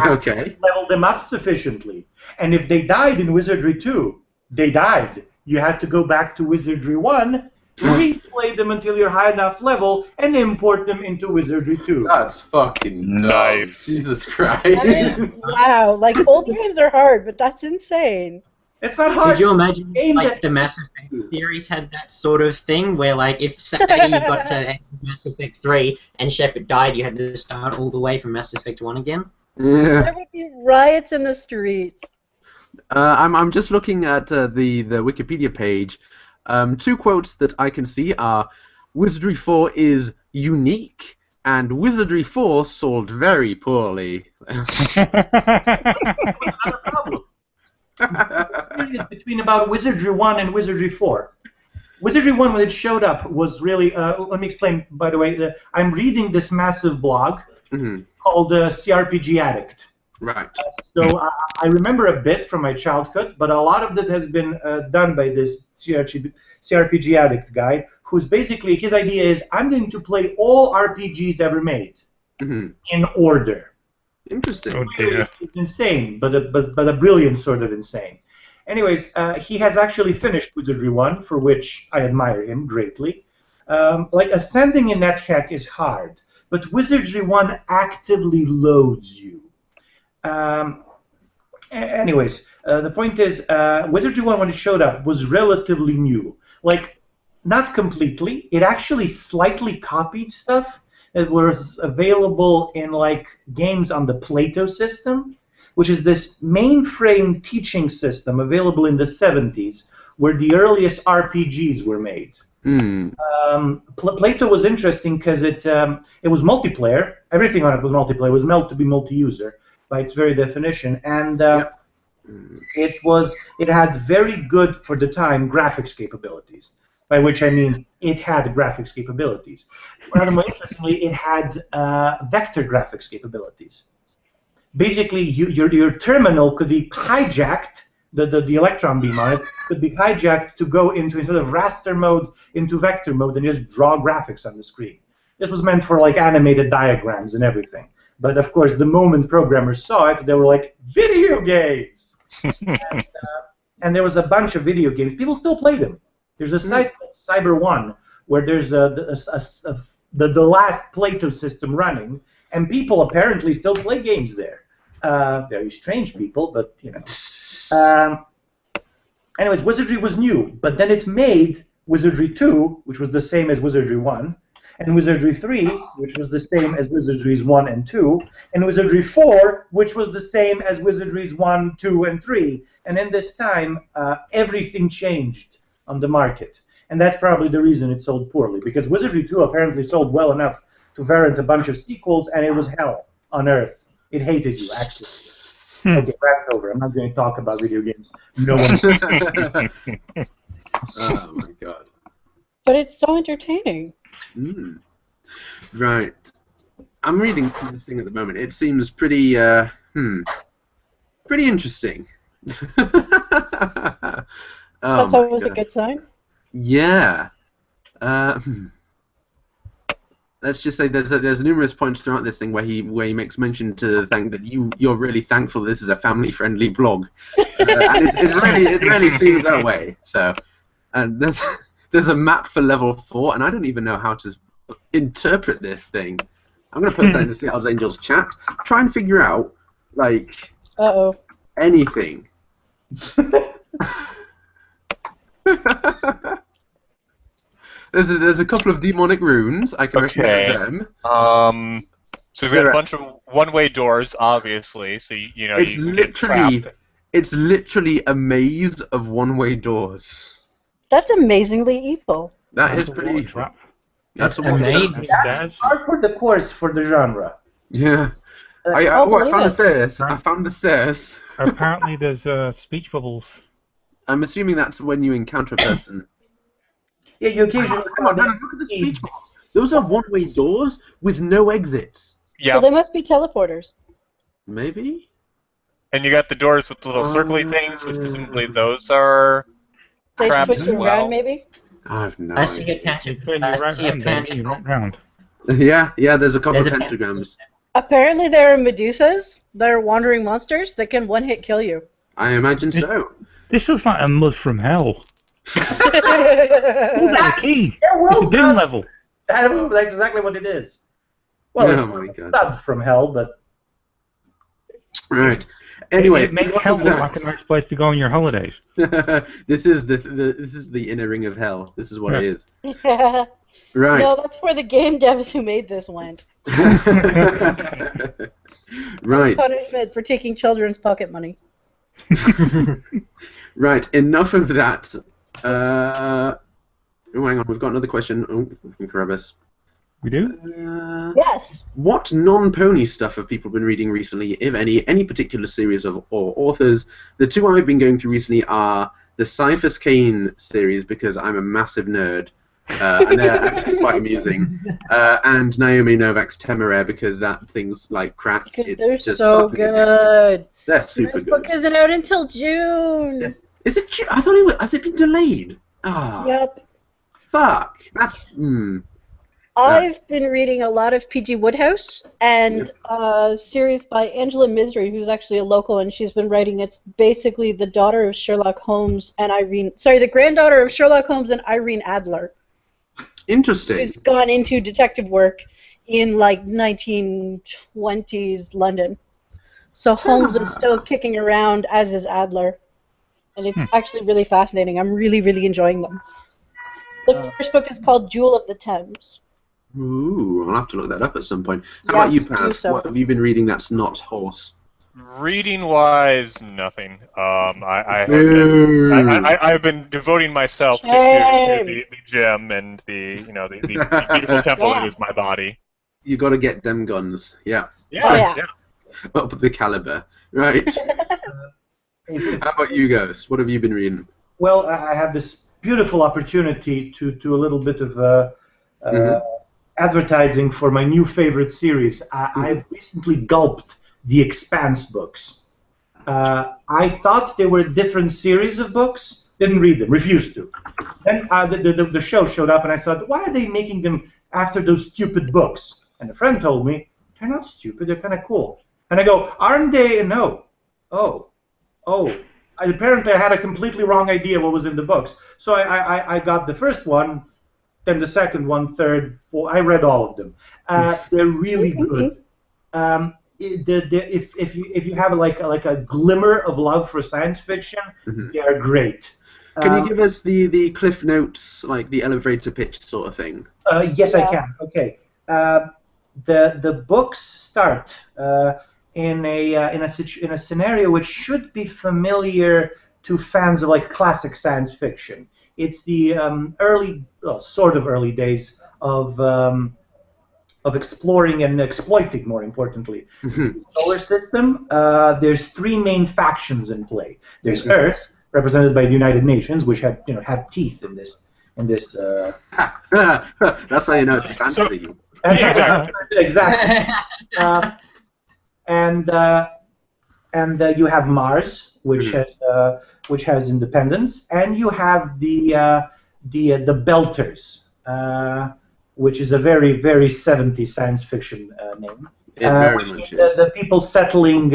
Okay. Level them up sufficiently. And if they died in Wizardry 2, they died. You had to go back to Wizardry 1, replay them until you're high enough level, and import them into Wizardry 2. That's fucking Nice. dumb. Jesus Christ. Wow, like old games are hard, but that's insane. It's not hard. Could you imagine, Game like, that- the Mass Effect series had that sort of thing, where, like, if say you got to Mass Effect 3 and Shepard died, you had to start all the way from Mass Effect 1 again? Yeah. There would be riots in the streets. I'm just looking at the Wikipedia page. 2 quotes that I can see are Wizardry 4 is unique and Wizardry 4 sold very poorly. Another problem. Between about Wizardry 1 and Wizardry 4. Wizardry 1, when it showed up, was really... let me explain, by the way. I'm reading this massive blog called CRPG Addict. Right. So I remember a bit from my childhood, but a lot of it has been done by this CRPG Addict guy, who's basically, his idea is, I'm going to play all RPGs ever made in order. Interesting. Oh dear. It's insane, but a brilliant sort of insane. Anyways, he has actually finished Wizardry 1, for which I admire him greatly. Like, ascending in NetHack is hard, but Wizardry 1 actively loads you. Anyways, the point is, Wizardry 1, when it showed up, was relatively new. Like, not completely. It actually slightly copied stuff that was available in, like, games on the Plato system, which is this mainframe teaching system available in the 70s, where the earliest RPGs were made. Plato was interesting because it was multiplayer. Everything on it was multiplayer. It was meant to be multi-user by its very definition, and it had very good, for the time, graphics capabilities. By which I mean it had graphics capabilities. Rather more interestingly, it had vector graphics capabilities. Basically, your terminal could be hijacked. The electron beam on it could be hijacked to go into, instead of raster mode, into vector mode and just draw graphics on the screen. This was meant for, like, animated diagrams and everything. But of course, the moment programmers saw it, they were like, video games! And there was a bunch of video games. People still play them. There's a site called Cyber One where there's the last Plato system running, and people apparently still play games there. Very strange people, but you know. Anyways, Wizardry was new, but then it made Wizardry 2, which was the same as Wizardry 1, and Wizardry 3, which was the same as Wizardries 1 and 2, and Wizardry 4, which was the same as Wizardries 1, 2, and 3. And in this time, everything changed on the market. And that's probably the reason it sold poorly, because Wizardry 2 apparently sold well enough to warrant a bunch of sequels, and it was hell on earth. It hated you, actually. Okay, wrap over. I'm not going to talk about video games. No one. Oh my god. But it's so entertaining. Right. I'm reading through this thing at the moment. It seems pretty, pretty interesting. That's always a good sign. Yeah. Let's just say there's numerous points throughout this thing where he makes mention to the fact that you're really thankful this is a family-friendly blog, and it really seems that way. So, and there's a map for level 4, and I don't even know how to interpret this thing. I'm gonna post that in the Seattle's Angels chat. Try and figure out like anything. There's a couple of demonic runes. I can recognize them. So we've got a bunch of one-way doors, obviously. So you know It's you can get trapped. It's literally a maze of one-way doors. That's amazingly evil. That's pretty evil. That's amazing. That's hard for the course for the genre. Yeah. I found the stairs. I found the stairs. Apparently there's speech bubbles. I'm assuming that's when you encounter a person. Yeah, you occasionally. Come on, look at the speech bubbles. Those are one-way doors with no exits. Yeah. So they must be teleporters. Maybe? And you got the doors with the little circly things, which presumably those are They traps switch as around, well. maybe? I have no I see idea. a pentagram. Turn your I right see a hand, Davey, pentagram. right round. Yeah, there's a couple There's of a pentagrams. Apparently, there are Medusas. They're wandering monsters that can one-hit kill you. I imagine so. This looks like a mud from hell. Oh, That's there's a key. Yeah, It's well, a doom level. that's exactly what it is. Well, Oh it's my a God. stud from hell, but Right. Anyway, It makes enough hell of look like a nice place to go on your holidays. that. This is the inner ring of hell. This is what it is. No, Right. that's where the game devs who made this went. Right. Punishment for taking children's pocket money. Right. Enough of that. Oh, hang on. We've got another question. Oh, from Carabas. We do? Yes. What non-pony stuff have people been reading recently, if any particular series of or authors? The two I've been going through recently are the Cyphers Kane series, because I'm a massive nerd, and they're actually quite amusing, and Naomi Novak's Temeraire, because that thing's like crack. Because It's they're just so fucking addictive. good. They're super This book good. isn't out until June. Is it? I thought it was. Has it been delayed? Ah, Yep. fuck. That's I've been reading a lot of P.G. Woodhouse and a series by Angela Misery, who's actually a local, and she's been writing. It's basically the daughter of Sherlock Holmes and the granddaughter of Sherlock Holmes and Irene Adler, interesting. who's gone into detective work in like 1920s London. So Holmes is still kicking around, as is Adler, and it's actually really fascinating. I'm really, really enjoying them. The first book is called Jewel of the Thames. Ooh, I'll have to look that up at some point. How Yes, about you, do Paz? so. What have you been reading that's not horse? Reading wise, nothing. I've been devoting myself to Shame. the gym and the beautiful temple that is my body. You got to get them guns. Yeah. Yeah. Up the caliber. Right. How about you guys? What have you been reading? well, I have this beautiful opportunity to do a little bit of advertising for my new favorite series. I've recently gulped the Expanse books. I thought they were different series of books. Didn't read them. Refused to. Then the show showed up, and I thought, why are they making them after those stupid books? And a friend told me, they're not stupid. They're kind of cool. And I go, aren't they? No. Oh. Apparently, I had a completely wrong idea what was in the books. So I got the first one, then the second one, third, fourth. I read all of them. They're really good. If you have like a glimmer of love for science fiction, they are great. Can you give us the cliff notes, like the elevator pitch sort of thing? Yes, I can. Okay. The books start in a scenario which should be familiar to fans of like classic science fiction. It's the sort of early days of exploring and exploiting, more importantly, the solar system. There's three main factions in play. There's Earth, represented by the United Nations, which have teeth in this. That's how you know it's a fantasy. Exactly. And you have Mars, which has independence, and you have the Belters, which is a very, very 70s science fiction name. It very much is. The people settling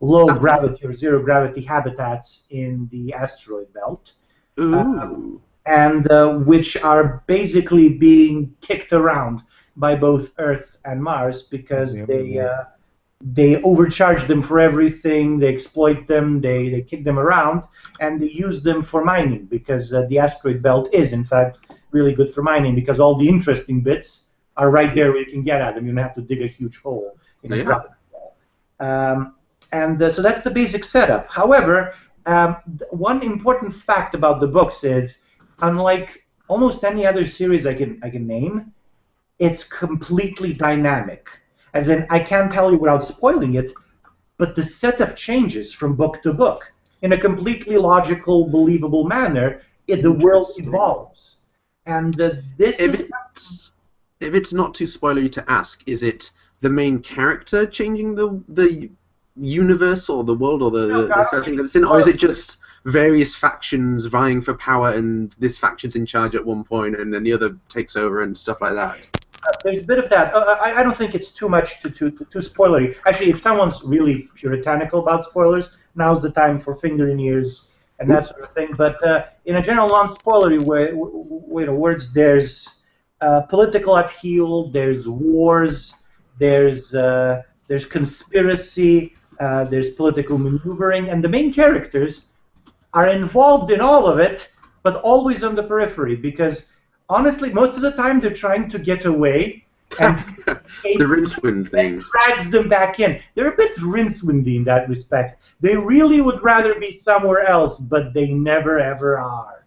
low gravity or zero gravity habitats in the asteroid belt, and which are basically being kicked around by both Earth and Mars because they overcharge them for everything, they exploit them, they kick them around, and they use them for mining because the asteroid belt is, in fact, really good for mining because all the interesting bits are right there where you can get at them. You don't have to dig a huge hole in a gravity ball. So that's the basic setup. However, one important fact about the books is, unlike almost any other series I can name, it's completely dynamic. As in, I can't tell you without spoiling it, but the setup changes from book to book in a completely logical, believable manner. The world evolves, and if it's not too spoilery to ask, is it the main character changing the universe or the world or the setting that it's in, or is it just various factions vying for power, and this faction's in charge at one point, and then the other takes over and stuff like that. There's a bit of that. I don't think it's too much too spoilery. Actually, if someone's really puritanical about spoilers, now's the time for finger in ears and that sort of thing. But in a general non-spoilery words, there's political upheaval, there's wars, there's conspiracy, there's political maneuvering, and the main characters are involved in all of it, but always on the periphery, because honestly, most of the time they're trying to get away, and The Rincewind thing. drags them back in. They're a bit Rincewindy in that respect. They really would rather be somewhere else, but they never ever are.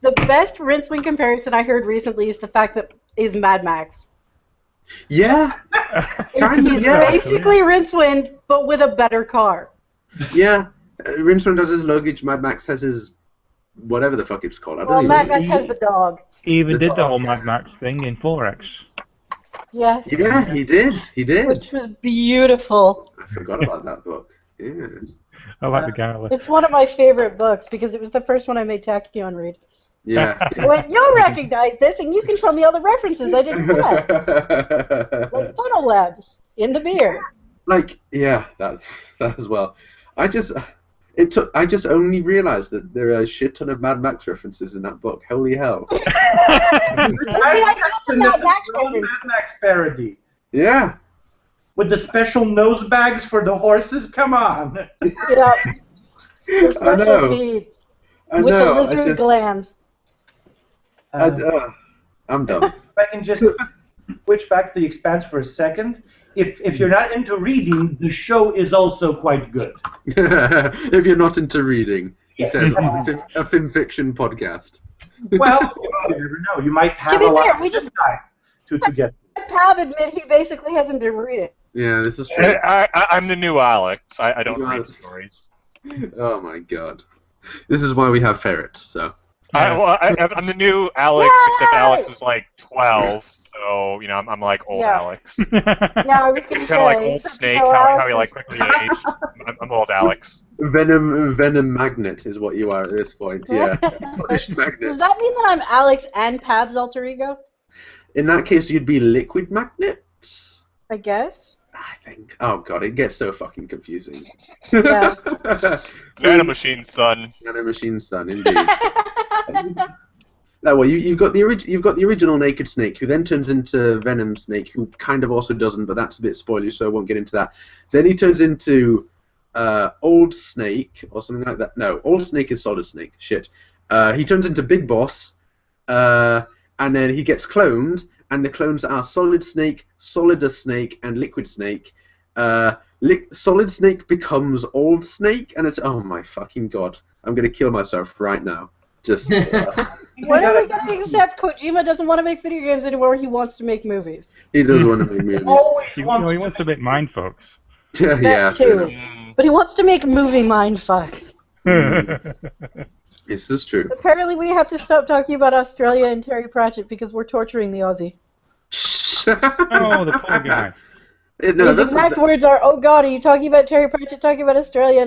The best Rincewind comparison I heard recently is the fact that is Mad Max. Yeah. Kind of, It's yeah. basically Rincewind, but with a better car. Yeah. Rincewind has his luggage. Mad Max has his whatever the fuck it's called. I Well, don't Mad even. Max has the dog. He even The did the dog, whole yeah. Mad Max thing in 4X. Yes. Yeah, he did. He did. Which was beautiful. I forgot about that book. Yeah. I like the gala. It's one of my favorite books because it was the first one I made Tachyon read. Yeah. I went, you'll recognize this, and you can tell me all the references I didn't get. Like funnel webs in the beer. Like, yeah, that as well. I just only realized that there are a shit ton of Mad Max references in that book. Holy hell. I got the Mad Max Mad reference. Max parody. Yeah. With the special nose bags for the horses? Come on. Yeah. The I know. special feed I with the know. lizard glands. I'm done. If I can just switch back to The Expanse for a second. If you're not into reading, the show is also quite good. If you're not into reading, he Yes. says, a film fiction podcast. Well, you never know. You might have To be a lot fair, of we just- time to get. Tab admit he basically hasn't been reading. Yeah, this is true. I'm the new Alex. I don't You read are- stories. Oh my god. This is why we have Ferret, so. I'm the new Alex, except Alex was like 12, so you know I'm like old Yeah. Alex. Yeah, I was going to Kind say. of like old except, Snake, you know, how Alex he like is- quickly aged. I'm old Alex. Venom magnet is what you are at this point, yeah. Punished Does magnet. that mean that I'm Alex and Pab's alter ego? In that case, you'd be liquid magnets? I guess. I think. Oh god, it gets so fucking confusing. Yeah. Nanomachine, son. Nanomachine son, indeed. No, well, you've got the original Naked Snake, who then turns into Venom Snake, who kind of also doesn't, but that's a bit spoilery, so I won't get into that. Then he turns into Old Snake or something like that. No, Old Snake is Solid Snake. Shit. He turns into Big Boss, and then he gets cloned, and the clones are Solid Snake, Solider Snake, and Liquid Snake. Solid Snake becomes Old Snake, and it's oh my fucking god, I'm gonna kill myself right now. Just. When are we going to accept Kojima doesn't want to make video games anymore? He wants to make movies. He does want to make movies. Always He want wants to make mindfucks. Yeah, That fair too. enough. But he wants to make movie mindfucks. This is true. Apparently, we have to stop talking about Australia and Terry Pratchett because we're torturing the Aussie. Oh, the poor guy. No, His that's exact not, words are, "Oh God, are you talking about Terry Pratchett? Talking about Australia?"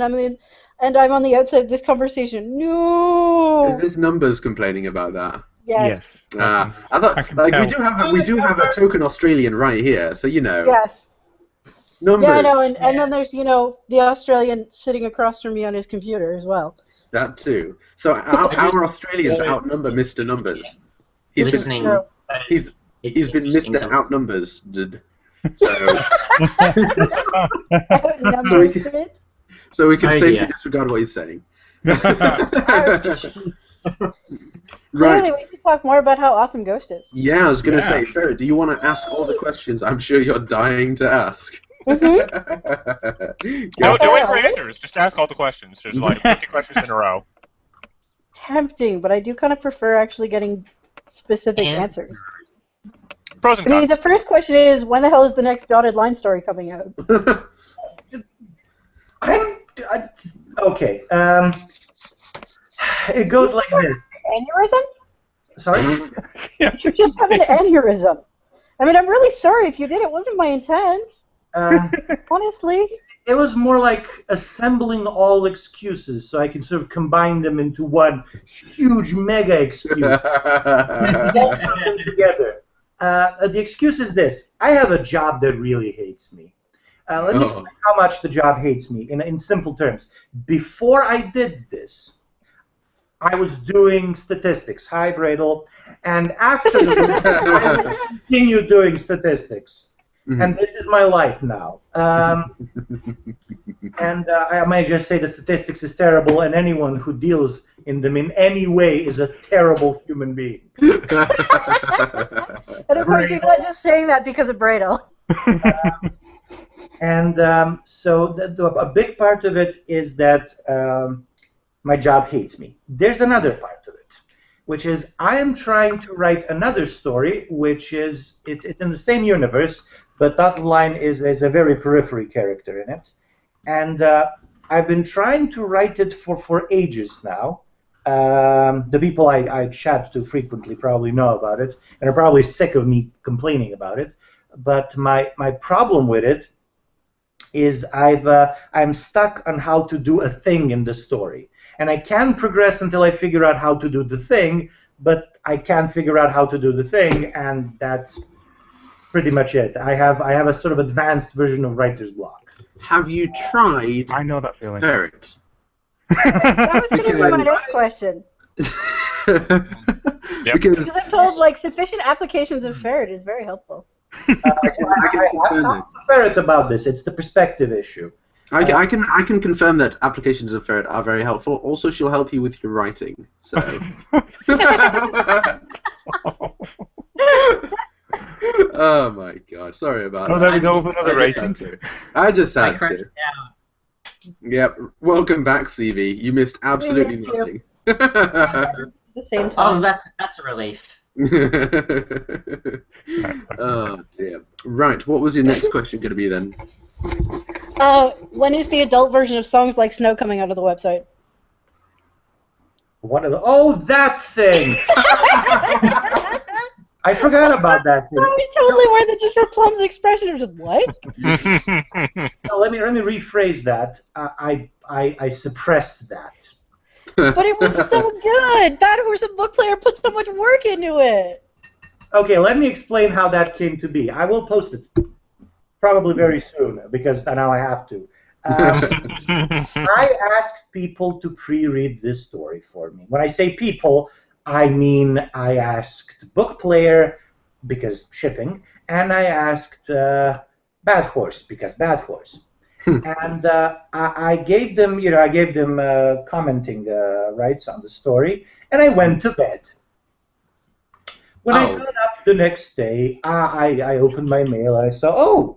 And I'm on the outside of this conversation. No. is this Numbers complaining about that? Yes. I I thought can like tell. we do have a token Australian right here, so you know. Yes. Numbers. Yeah, I know. And then there's the Australian sitting across from me on his computer as well. That too. So our Australians outnumber Mr. Numbers. He's Listening. been it's he's been interesting Mr. to- Outnumbers. So Numbered. so we can safely Idea. disregard what he's saying. Clearly, Right. we should talk more about how awesome Ghost is. Yeah, I was gonna Yeah. say, Ferret, do you want to ask all the questions I'm sure you're dying to ask? Mhm. No, Go. don't wait for answers. Just ask all the questions. There's like 50 questions in a row. Tempting, but I do kind of prefer actually getting specific And- answers. Pros and I mean, cons. the first question is, when the hell is the next dotted line story coming out? Okay. It goes like this. Aneurysm? Sorry. You just have an aneurysm. I mean, I'm really sorry if you did. It wasn't my intent. Um, Honestly. It was more like assembling all excuses so I can sort of combine them into one huge mega excuse. All put them together. The excuse is this. I have a job that really hates me. Let me explain how much the job hates me in simple terms. Before I did this, I was doing statistics. Hi, Bradle. And after I will continue doing statistics. And this is my life now. And I might just say the statistics is terrible, and anyone who deals in them in any way is a terrible human being. And of course, you're not just saying that because of Bradle. So a big part of it is that my job hates me. There's another part of it, which is I am trying to write another story, which is it's in the same universe, but Dotline is a very periphery character in it. And I've been trying to write it for ages now. The people I chat to frequently probably know about it, and are probably sick of me complaining about it. But my problem with it is I'm stuck on how to do a thing in the story. And I can progress until I figure out how to do the thing, but I can't figure out how to do the thing, and that's pretty much it. I have a sort of advanced version of writer's block. Have you tried I know that feeling. Ferret? That was going to be my next question. Because I'm told like sufficient applications of Ferret is very helpful. I'm not Ferret about this. It's the perspective issue. I can confirm that applications of Ferret are very helpful. Also, she'll help you with your writing. So. Oh my God! Sorry about that. There we go with another rating. I just had to. Yep. Welcome back, CV. You missed absolutely nothing. At the same time. Oh, that's a relief. Oh dear. Right. What was your next question going to be then? When is the adult version of Songs Like Snow coming out of the website? That thing! I forgot about that thing. I was totally worth it just for Plum's expression of just, what? So let me rephrase that. I suppressed that. But it was so good! Bad Horse and Book Player put so much work into it! Okay, let me explain how that came to be. I will post it probably very soon, because now I have to. I asked people to pre-read this story for me. When I say people, I mean I asked Book Player, because shipping, and I asked Bad Horse, because Bad Horse. And I gave them, commenting rights on the story, and I went to bed. When I got up the next day, I opened my mail, and I saw,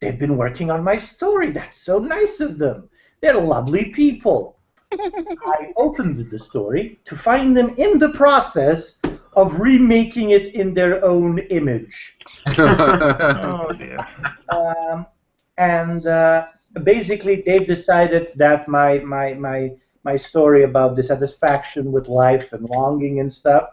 they've been working on my story. That's so nice of them. They're lovely people. I opened the story to find them in the process of remaking it in their own image. Oh dear. Basically, they've decided that my story about dissatisfaction with life and longing and stuff,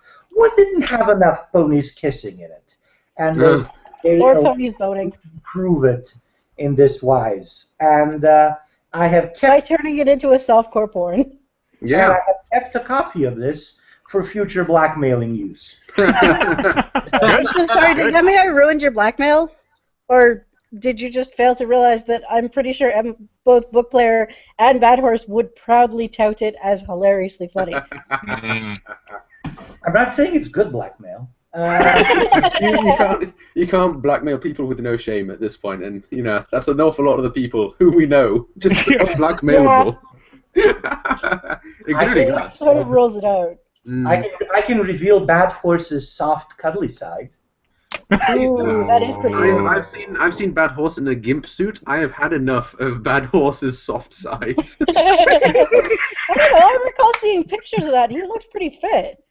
didn't have enough ponies kissing in it, and they or ponies boating. Prove it in this wise, and I have kept by turning it into a softcore porn. Yeah. And I have kept a copy of this for future blackmailing use. I'm so sorry. Does that mean I ruined your blackmail, or did you just fail to realize that I'm pretty sure both Book Player and Bad Horse would proudly tout it as hilariously funny? I'm not saying it's good blackmail. You can't blackmail people with no shame at this point, and that's an awful lot of the people who we know just blackmailable. Including us. Sort of rules it out. I can reveal Bad Horse's soft, cuddly side. Ooh, that is pretty cool. I've seen Bad Horse in a gimp suit. I have had enough of Bad Horse's soft side. I don't know. I recall seeing pictures of that. He looked pretty fit.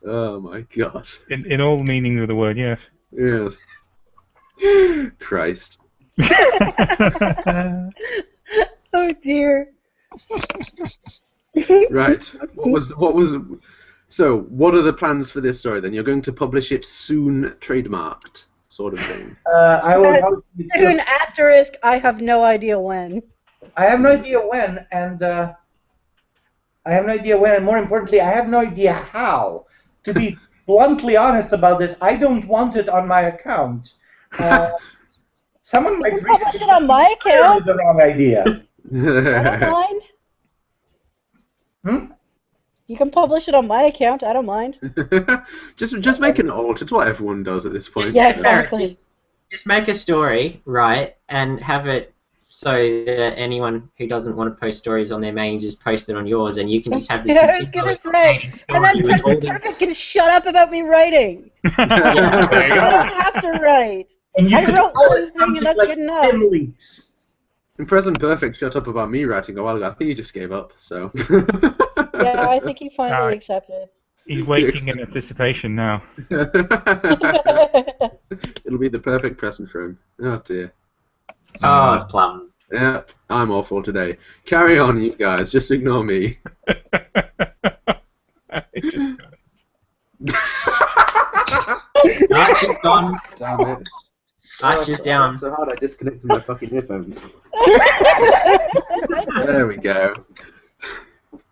Oh my God. In all meanings of the word, yes. Yes. Christ. Oh dear. Right. So, what are the plans for this story then? You're going to publish it soon, trademarked. sort of thing. I would hope you To an asterisk, I have no idea when. I have no idea when, and more importantly, I have no idea how. To be bluntly honest about this, I don't want it on my account. Someone might read Publish it on my account. the wrong idea. I don't mind. Hmm? You can publish it on my account. I don't mind. just make an alt. It's what everyone does at this point. Yeah, exactly. Just make a story, right, and have it so that anyone who doesn't want to post stories on their main just post it on yours, and you can just have this. Yeah, I was gonna say, and then President Perfect can shut up about me writing. Yeah, I don't have to write. And you I could wrote call one it thing, something and that's like good enough. Tim Leaks. And Present Perfect shut up about me writing a while ago. I think he just gave up. So. Yeah, I think he finally Alright. accepted. He's waiting in anticipation now. It'll be the perfect present for him. Oh dear. Oh, Plum. Yeah, I'm awful today. Carry on, you guys. Just ignore me. Archie's gone. Damn it. Archie's down. So hard I disconnected my fucking earphones. There we go.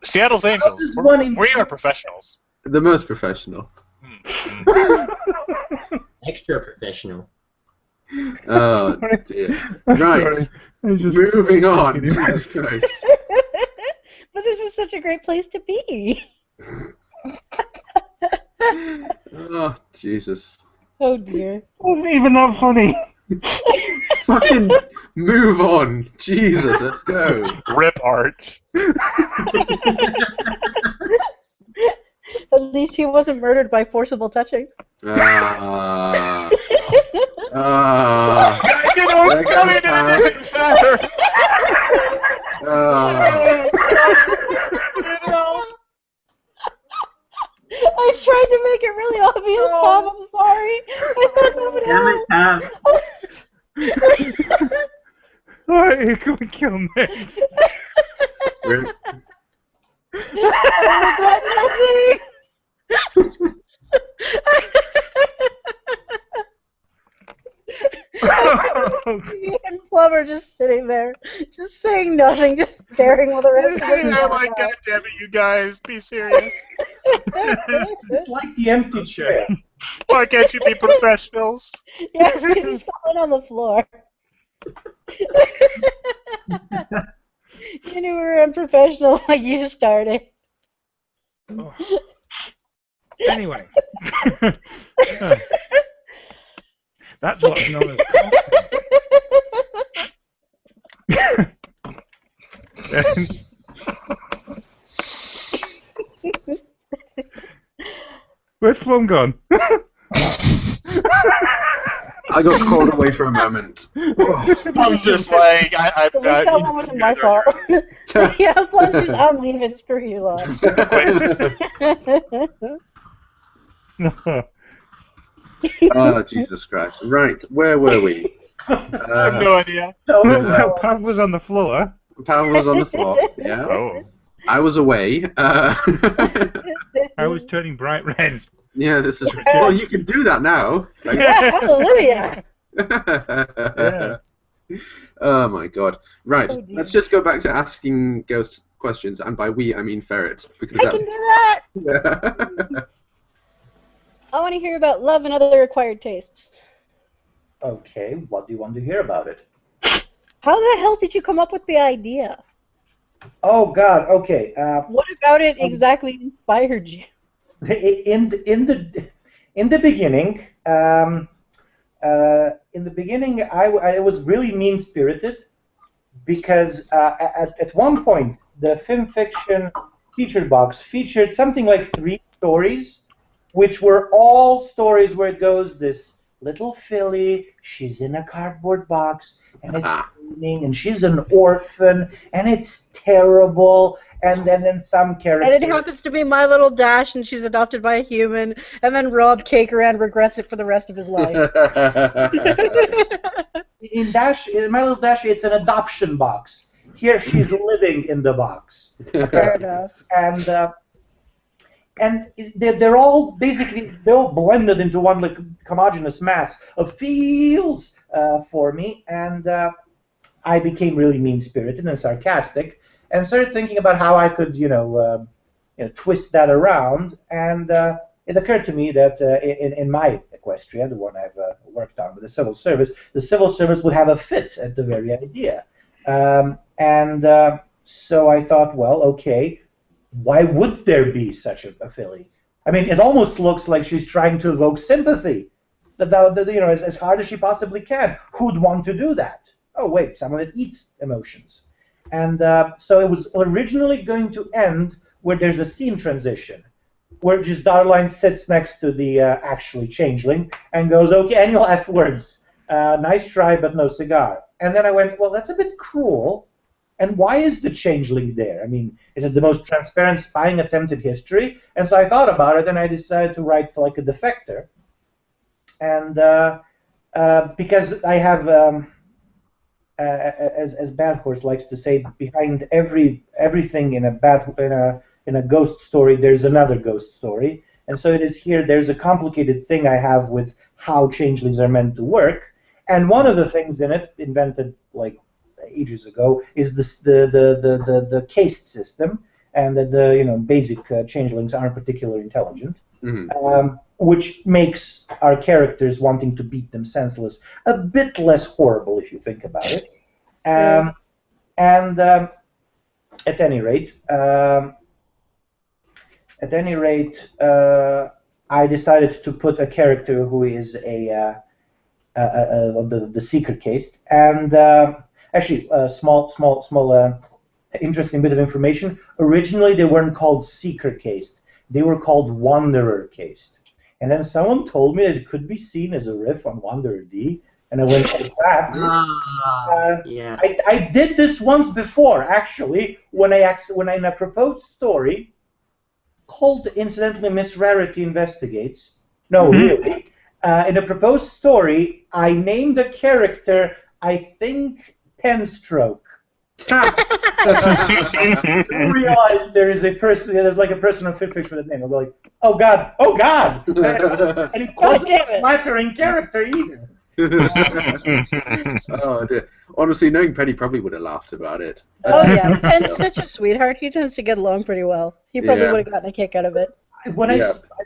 Seattle's Angels. This is one in- We are professionals. The most professional. Extra professional. Oh dear. Right. Moving on. Jesus Christ. But this is such a great place to be. Oh Jesus. Oh dear. Wasn't even that funny. Fucking move on. Jesus, let's go. Rip Arch. At least he wasn't murdered by forcible touchings. You know it's coming and it isn't fair. I tried to make it really obvious, Tom. I'm sorry. I thought that would help. Alright, who can we kill next? Rip. Me and Plum are just sitting there, just saying nothing, just staring while the rest of us They're like, God damn it, you guys, be serious. It's like the empty chair. Why can't you be professionals? Yes, because he's falling on the floor. You knew we were unprofessional like you started. Oh. Anyway. That's what's known as Where's Plum gone? I got called away for a moment. I was just like, At least that one wasn't my fault. Yeah, Plum's just, I'm leaving, screw you lot. Oh, Jesus Christ. Right, where were we? I have no idea. Well, Pam was on the floor. Pam was on the floor, yeah. Oh. I was away. I was turning bright red. Yeah, this is... Well, you can do that now. Like, Yeah, hallelujah. Oh my god. Right, Oh, dear. let's just go back to asking ghost questions, and by we I mean Ferret, because I can do that. that's... I want to hear about love and other acquired tastes. Okay, what do you want to hear about it? How the hell did you come up with the idea? Oh God, okay. What about it exactly inspired you? In the beginning, I was really mean-spirited because at one point the film fiction feature box featured something like 3 stories, which were all stories where it goes this little filly, she's in a cardboard box, and it's raining, and she's an orphan, and it's terrible, and then some character... And it happens to be My Little Dash, and she's adopted by a human, and then Rob Cakeran regrets it for the rest of his life. In My Little Dash, it's an adoption box. Here, she's living in the box. Fair enough. and they're all basically blended into one like homogeneous mass of feels for me, and I became really mean-spirited and sarcastic, and started thinking about how I could, twist that around. And it occurred to me that in my Equestria, the one I've worked on with the civil service would have a fit at the very idea. So I thought, well, okay, why would there be such a filly? I mean, it almost looks like she's trying to evoke sympathy, as hard as she possibly can. Who'd want to do that? Oh, wait, some of it eats emotions. And so it was originally going to end where there's a scene transition, where just Darline sits next to the actually changeling and goes, okay, any last words? Nice try, but no cigar. And then I went, well, that's a bit cruel. And why is the changeling there? I mean, is it the most transparent spying attempt in history? And so I thought about it, and I decided to write like a defector. And because I have, as Bad Horse likes to say, behind everything in a ghost story, there's another ghost story. And so it is here. There's a complicated thing I have with how changelings are meant to work. And one of the things in it, invented like ages ago, is the caste system, and that the basic changelings aren't particularly intelligent, which makes our characters wanting to beat them senseless a bit less horrible if you think about it. And at any rate, I decided to put a character who is of the seeker caste, and actually, small interesting bit of information. Originally, they weren't called seeker caste; they were called wanderer caste. And then someone told me that it could be seen as a riff on Wanderer D, and I went, oh crap. Yeah. I did this once before, actually, when in a proposed story called, incidentally, Miss Rarity Investigates. No, really. In a proposed story, I named a character, I think, Penstroke. I realized there's like a person on Fitfish with a name. I'm like, oh god, and it wasn't a flattering character either. Oh dear. Honestly, knowing Penny probably would have laughed about it. Oh yeah, Pen's such a sweetheart. He tends to get along pretty well. He probably would have gotten a kick out of it. At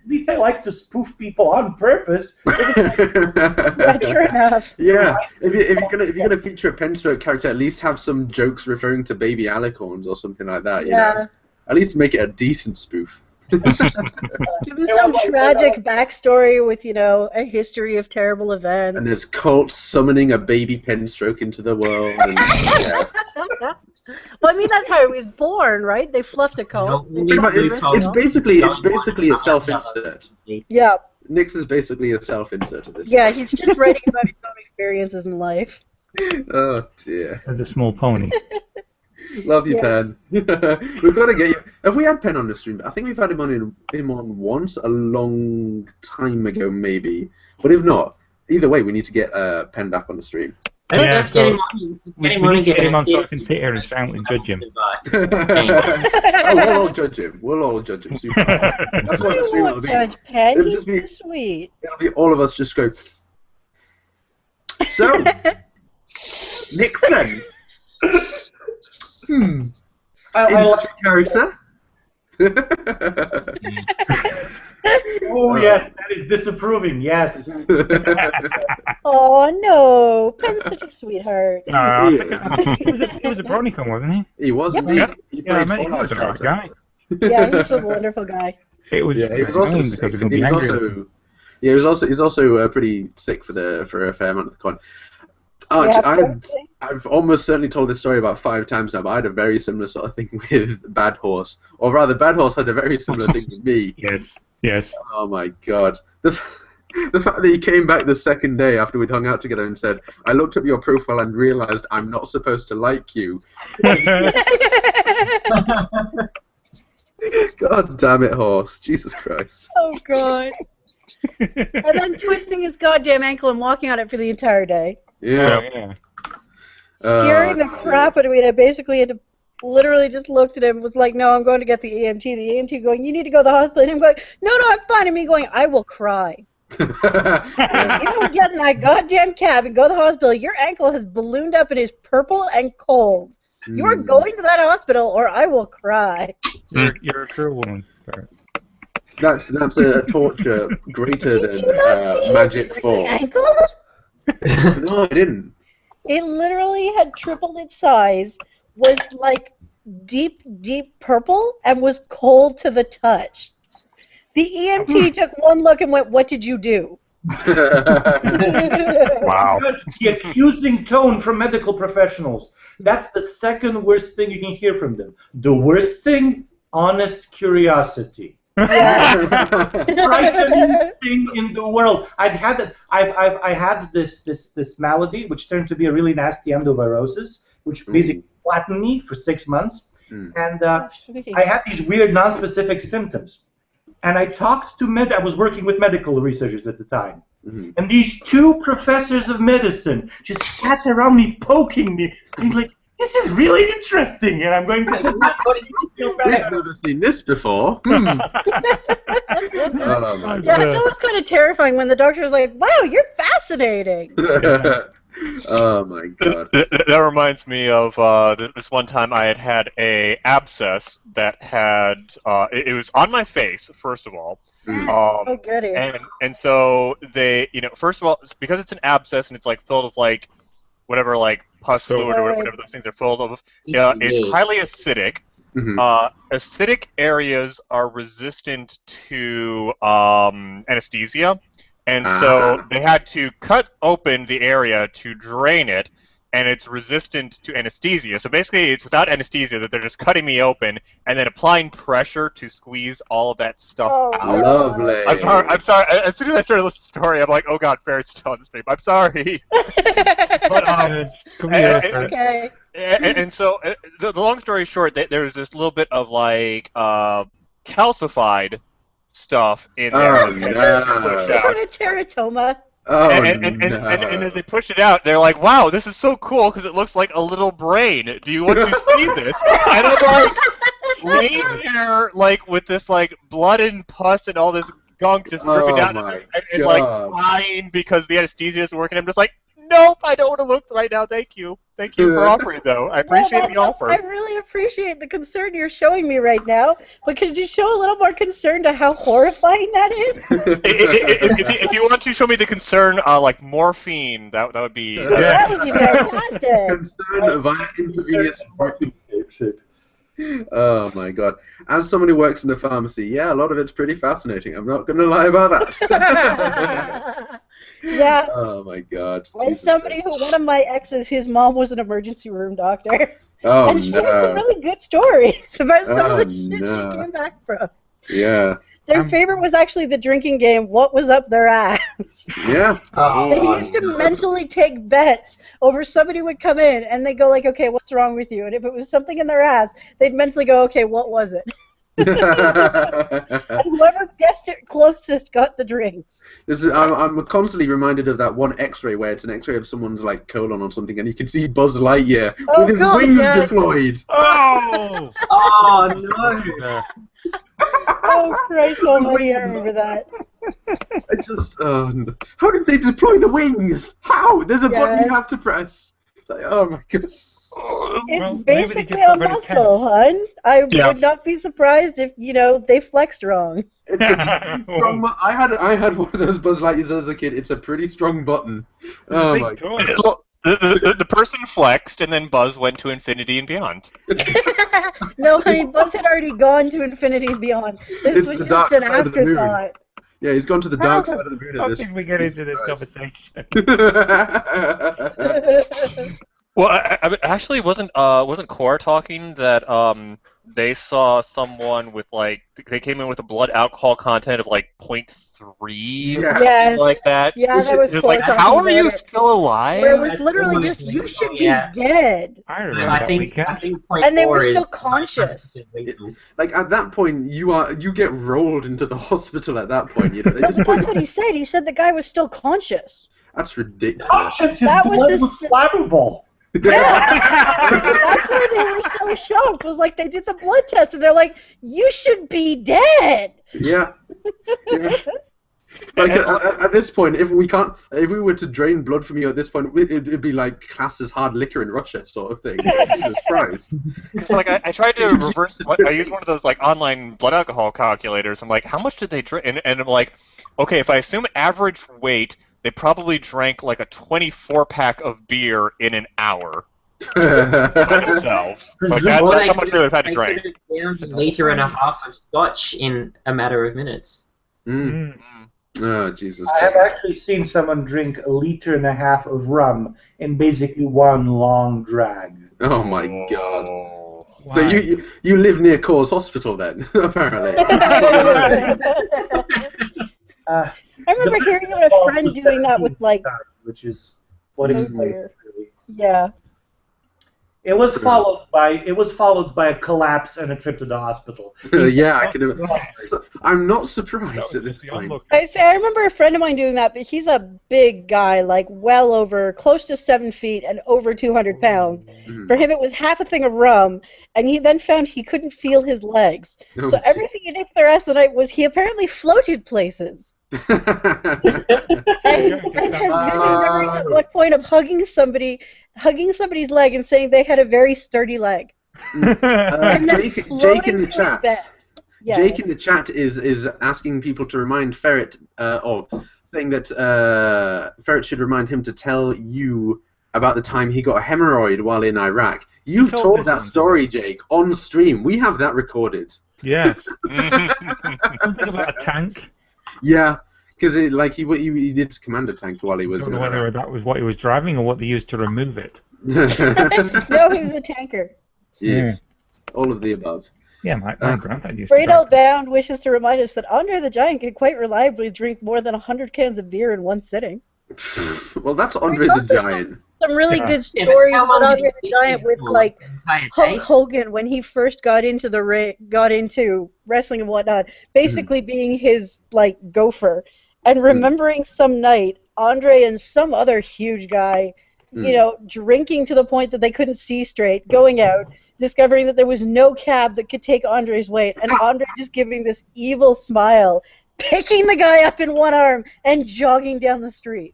least I like to spoof people on purpose. Yeah, true enough. Yeah, if you're gonna feature a Penstroke character, at least have some jokes referring to baby alicorns or something like that. You know? At least make it a decent spoof. Give him some tragic backstory with a history of terrible events. And there's cults summoning a baby Penstroke into the world. And, Well, I mean, that's how he was born, right? They fluffed a cult. It's basically a self-insert. Yeah. Nix is basically a self-insert at this point. Yeah, he's just writing about his own experiences in life. Oh dear. As a small pony. Love you, Pen. We've got to get you. Have we had Pen on the stream? I think we've had him on once a long time ago, maybe. But if not, either way, we need to get Pen back on the stream. I think that's getting on. We need to get him on so I can sit here and silently judge him. We'll all judge him. We'll all judge him. Super. That's what the stream will be. Judge Pen, It'll just be sweet. It'll be all of us just go. So, Nixon. Interesting character. Oh yes, that is disapproving. Yes. Oh no, Pen's such a sweetheart. He was a Bronicon, wasn't he? He was indeed. Yeah. He played He was a nice guy. Yeah, he's a wonderful guy. It was. Yeah, he was also sick. He was also pretty sick for a fair amount of the con. Arch, I've almost certainly told this story about 5 times now, but I had a very similar sort of thing with Bad Horse. Or rather, Bad Horse had a very similar thing with me. Yes. Oh my god. The fact that he came back the second day after we'd hung out together and said, I looked up your profile and realized I'm not supposed to like you. God damn it, Horse. Jesus Christ. Oh god. And then twisting his goddamn ankle and walking on it for the entire day. Yeah. Scaring the crap out of me, and I basically had to literally just looked at him, was like, no, I'm going to get the EMT. The EMT going, you need to go to the hospital. And him going, no, I'm fine. And me going, I will cry. Yeah. You don't get in that goddamn cab and go to the hospital. Your ankle has ballooned up and is purple and cold. You're going to that hospital or I will cry. You're a cruel woman. Barrett. That's a torture greater Did than you not see Magic his 4. ankle? No, I didn't. It literally had tripled its size, was like deep, deep purple, and was cold to the touch. The EMT took one look and went, what did you do? Wow. The accusing tone from medical professionals. That's the second worst thing you can hear from them. The worst thing, honest curiosity. Frightening thing in the world. I had this malady, which turned to be a really nasty endovirosis, which basically flattened me for 6 months, and I had these weird non-specific symptoms. And I talked to I was working with medical researchers at the time, and these two professors of medicine just sat around me, poking me, being like, "This is really interesting," and I'm going, "This is not what it is." We've never seen this before. Oh my Yeah, it's almost kind of terrifying when the doctor was like, wow, you're fascinating. Oh my god. That reminds me of this one time I had a abscess that had it was on my face first of all, Oh, goody. and so they first of all because it's an abscess and it's like filled with like whatever like pus fluid or whatever those things are filled of, it's highly acidic. Acidic areas are resistant to anesthesia. And so they had to cut open the area to drain it, and it's resistant to anesthesia. So basically, it's without anesthesia that they're just cutting me open and then applying pressure to squeeze all of that stuff out. Lovely. I'm sorry. As soon as I started listening to the story, I'm like, oh god, Ferret's still on this paper. I'm sorry. But, Okay. and so, the long story short, there's this little bit of like calcified stuff in there. Oh, no. What kind of teratoma? Oh, and as they push it out, they're like, wow, this is so cool because it looks like a little brain. Do you want to see this? And I'm like, laying there, like, with this, like, blood and pus and all this gunk just dripping down and like, crying because the anesthesia isn't working. I'm just like, nope, I don't want to look right now, thank you. Thank you for offering, though. I appreciate the offer. I really appreciate the concern you're showing me right now, but could you show a little more concern to how horrifying that is? If you want to show me the concern, like morphine, that would be... That would be fantastic. Concern via intravenous shape. Oh my god. As someone who works in a pharmacy, yeah, a lot of it's pretty fascinating. I'm not going to lie about that. Yeah. Oh my god. As somebody who, one of my exes, his mom was an emergency room doctor. Oh, and she had some really good stories about some of the shit no. she came back from. Yeah. Their favorite was actually the drinking game, What Was Up Their Ass? Yeah. They used to mentally take bets over somebody would come in, and they'd go like, okay, what's wrong with you? And if it was something in their ass, they'd mentally go, okay, what was it? And whoever guessed it closest got the drinks. I'm constantly reminded of that one X-ray where it's an X-ray of someone's like colon or something, and you can see Buzz Lightyear with his wings deployed. Oh! Oh no! Oh Christ Almighty! I remember that. I just, how did they deploy the wings? How? There's a button you have to press. It's like, oh my gosh. It's basically a muscle, hun. I would not be surprised if, they flexed wrong. It's a pretty strong I had one of those Buzz Lightyears as a kid. It's a pretty strong button. Oh my god. Well, the person flexed, and then Buzz went to infinity and beyond. No, honey, Buzz had already gone to infinity and beyond. This was just an afterthought. Yeah, he's gone to the dark side of the moon. How did we get into this conversation? Well, actually, wasn't Cora talking that they saw someone with they came in with a blood alcohol content of like 0.3 or something like that. Yeah, that was Cora talking how are you it. still alive? Where it was literally just, you should be dead. I remember I think and they were still conscious. Like at that point, you get rolled into the hospital. At that point, They just That's what he said. He said the guy was still conscious. That's ridiculous. Conscious, his That was blood the was flammable. That's why they were so shocked. Was like they did the blood test and they're like, "You should be dead." Yeah. Like at this point, if we were to drain blood from you at this point, it'd be like classed as hard liquor in Russia, sort of thing. Jesus Christ! It's like I tried to reverse. I used one of those like online blood alcohol calculators. I'm like, how much did they drink? And I'm like, okay, if I assume average weight, they probably drank like a 24-pack of beer in an hour. Themselves. Like that's how much they would have had to drink. Down a liter and a half of scotch in a matter of minutes. Oh, Jesus. I have actually seen someone drink a liter and a half of rum in basically one long drag. Oh my God. Wow. So you live near Coors Hospital then, apparently. I remember hearing about a friend doing that with like, which is what explains. Yeah. It was followed by a collapse and a trip to the hospital. Yeah, I can imagine. I'm not surprised at this point. I remember a friend of mine doing that, but he's a big guy, like well over, close to 7 feet and over 200 pounds. For him, it was half a thing of rum, and he then found he couldn't feel his legs. So everything he did for the rest of the night was he apparently floated places. And has vivid memories at one point of hugging somebody's leg and saying they had a very sturdy leg. Jake in the chat. Yes. Jake in the chat is asking people to remind Ferret, or saying that Ferret should remind him to tell you about the time he got a hemorrhoid while in Iraq. You've told that story, Jake, on stream. We have that recorded. Yes. Something about a tank. Yeah, because he did command a tank while he was. I don't know whether that was what he was driving or what they used to remove it. No, he was a tanker. Yes, all of the above. Yeah, my granddad used to. Fredo Bound wishes to remind us that Andre the Giant could quite reliably drink more than 100 cans of beer in one sitting. Well, that's Andre the Giant. Some really good stories about Andre the Giant with like Hulk Hogan when he first got into wrestling and whatnot, basically being his like gopher, and remembering some night Andre and some other huge guy, drinking to the point that they couldn't see straight, going out, discovering that there was no cab that could take Andre's weight, and Andre just giving this evil smile, picking the guy up in one arm and jogging down the street.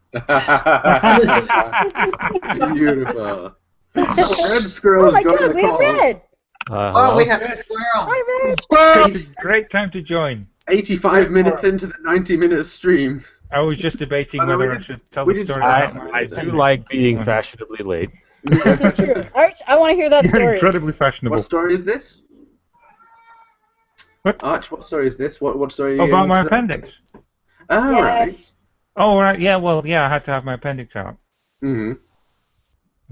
Beautiful. Red squirrel. Oh my God, we have red. Oh, we have red squirrel. Hi, red. Great time to join. 85 minutes into the 90-minute stream. I was just debating whether I should tell the story. I do like being fashionably late. This is true. Arch, I want to hear that You're story. incredibly fashionable. What story is this? What? Arch, what story is this? What story? Oh, about my appendix. Oh, Yes. right. Oh, right. Yeah. Well, yeah. I had to have my appendix out. Mm-hmm.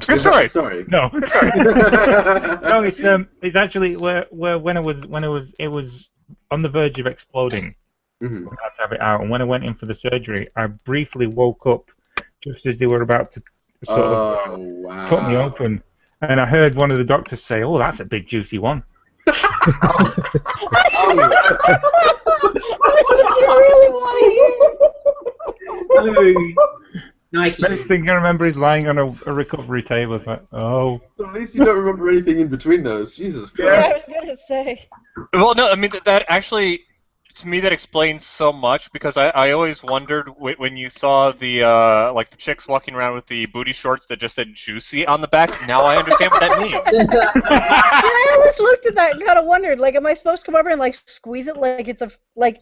Good story. Sorry. No. No. It's actually where when it was on the verge of exploding. Mm-hmm. I had to have it out, and when I went in for the surgery, I briefly woke up just as they were about to sort of cut me open, and I heard one of the doctors say, "Oh, that's a big juicy one." That's what you really want to hear. Nike. Next thing I remember is lying on a recovery table. It's like, oh. At least you don't remember anything in between those. Jesus Christ. Yeah, I was gonna say. Well, no, I mean that actually, to me, that explains so much because I always wondered when you saw the the chicks walking around with the booty shorts that just said "juicy" on the back. Now I understand what that means. Yeah, I always looked at that and kind of wondered, like, am I supposed to come over and like squeeze it like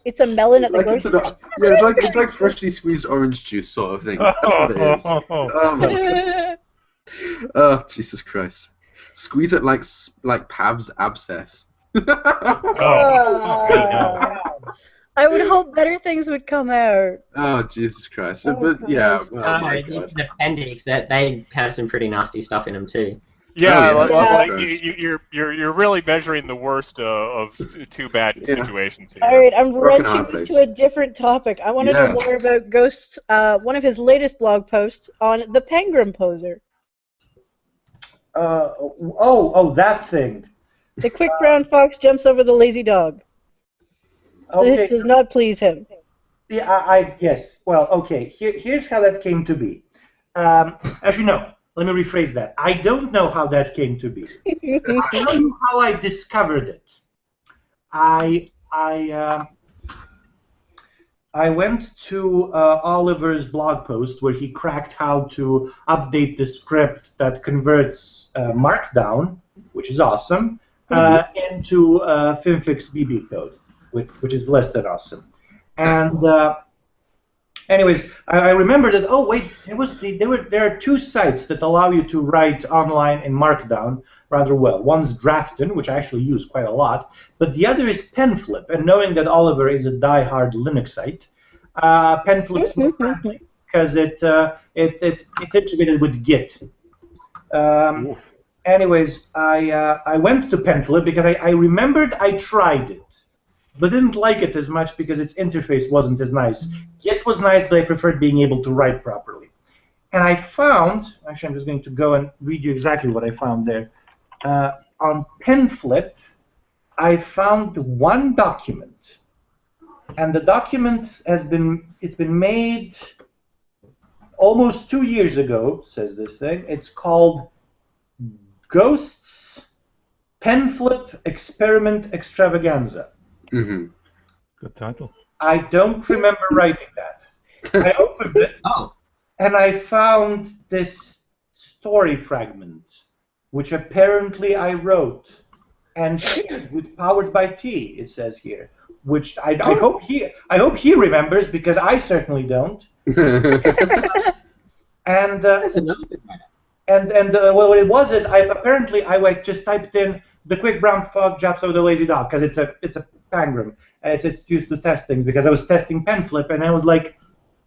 it's a melon at the grocery store? Yeah, it's like freshly squeezed orange juice sort of thing. That's what it is. Oh my God. Oh, Jesus Christ. Squeeze it like Pav's abscess. I would hope better things would come out. Oh, Jesus Christ. But yeah, oh my God. The appendix, that they have some pretty nasty stuff in them too. Yeah, Oh, yeah. you're really measuring the worst of two bad situations here. All right, I'm wrenching heart, this please. to a different topic. I want to know more about Ghost's one of his latest blog posts on the penguin poser. That thing. The quick brown fox jumps over the lazy dog. Okay. This does not please him. Yeah, yes. Well, okay. Here's how that came to be. As you know, let me rephrase that. I don't know how that came to be. I'll tell you how I discovered it. I went to Oliver's blog post where he cracked how to update the script that converts Markdown, which is awesome, into FimFix BB code, which is less than awesome. And anyways, I remember that. Oh wait, there are two sites that allow you to write online in Markdown rather well. One's Drafton, which I actually use quite a lot, but the other is PenFlip. And knowing that Oliver is a die-hard Linuxite, PenFlip's more friendly because it's integrated with Git. Anyways, I went to PenFlip because I remembered I tried it, but didn't like it as much because its interface wasn't as nice. Git was nice, but I preferred being able to write properly. And I found, actually I'm just going to go and read you exactly what I found there. On PenFlip, I found one document. And the document it's been made almost 2 years ago, says this thing. It's called Ghosts PenFlip Experiment Extravaganza. Mm-hmm. Good title. I don't remember writing that. I opened it, and I found this story fragment, which apparently I wrote and shared with Powered by T, it says here, which I hope he remembers, because I certainly don't. And what it was is I just typed in the quick brown fog jumps over the lazy dog, because it's a pangram. It's used to test things, because I was testing PenFlip and I was like,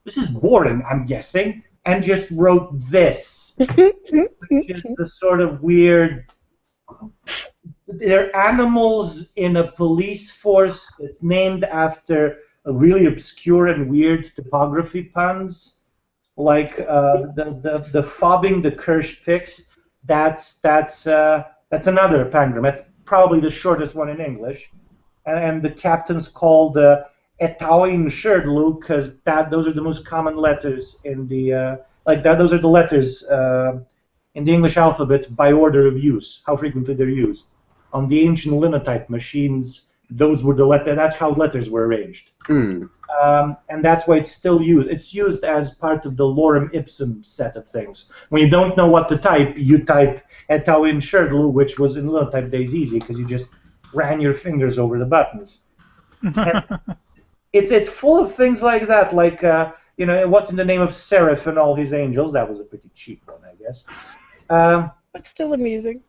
this is boring, I'm guessing, and just wrote this, which is the sort of weird. They're animals in a police force that's named after a really obscure and weird typography puns, like the fobbing the Kirsch picks. That's another pangram. That's probably the shortest one in English, and the captain's called Etawin Sherdlu, because those are the most common letters in the those are the letters in the English alphabet by order of use, how frequently they're used. On the ancient linotype machines, those were the letters. That's how letters were arranged. And that's why it's still used. It's used as part of the lorem ipsum set of things. When you don't know what to type, you type Etawin Sherdlu, which was in linotype days easy because you just ran your fingers over the buttons. It's full of things like that, like what in the name of Seraph and all his angels. That was a pretty cheap one, I guess. But still amusing.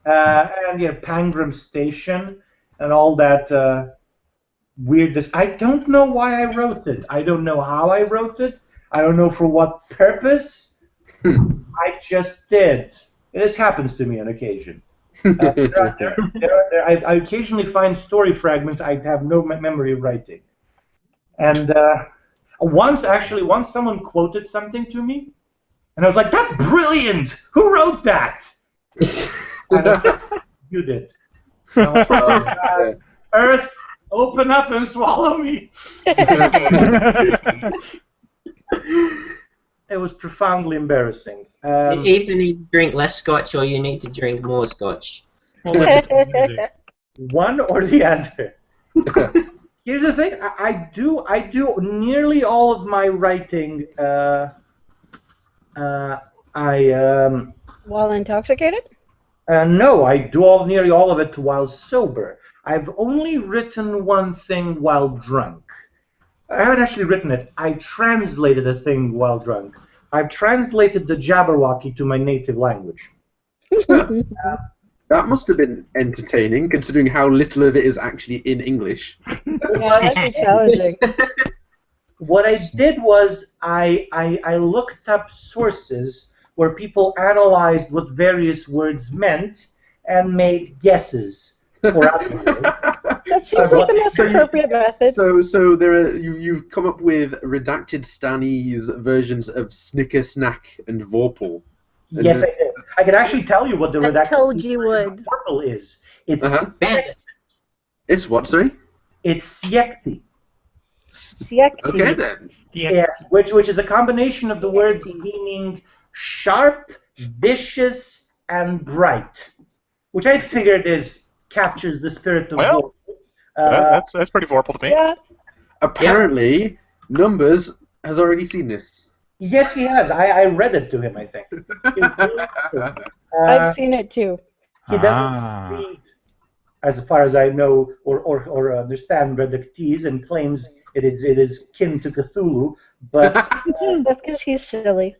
And Pangram Station and all that weirdness. I don't know why I wrote it. I don't know how I wrote it. I don't know for what purpose. I just did. This happens to me on occasion. I occasionally find story fragments I have no memory of writing. And once someone quoted something to me, and I was like, "That's brilliant! Who wrote that?" You did. Earth, open up and swallow me. It was profoundly embarrassing. You either need to drink less scotch or you need to drink more scotch. One or the other. Here's the thing: I do nearly all of my writing. While intoxicated? No, I do nearly all of it while sober. I've only written one thing while drunk. I haven't actually written it. I translated a thing while drunk. I've translated the Jabberwocky to my native language. That must have been entertaining, considering how little of it is actually in English. Yeah, that's challenging. What I did was I looked up sources where people analyzed what various words meant and made guesses. That seems like the most appropriate method. So there are you've come up with redacted Stanny's versions of Snicker Snack and Vorpal. Yes, I did. I can actually tell you what the redacted told you would. Vorpal is. It's It's what, sorry? It's Siekti. Okay then. Yes, which is a combination of the words meaning sharp, vicious and bright, which I figured captures the spirit of Well, Vorpal. that's pretty Vorpal to me. Yeah. Apparently, Numbers has already seen this. Yes, he has. I read it to him, I think. I've seen it too. He doesn't read, as far as I know, or understand reductees, and claims it is kin to Cthulhu, but That's because he's silly.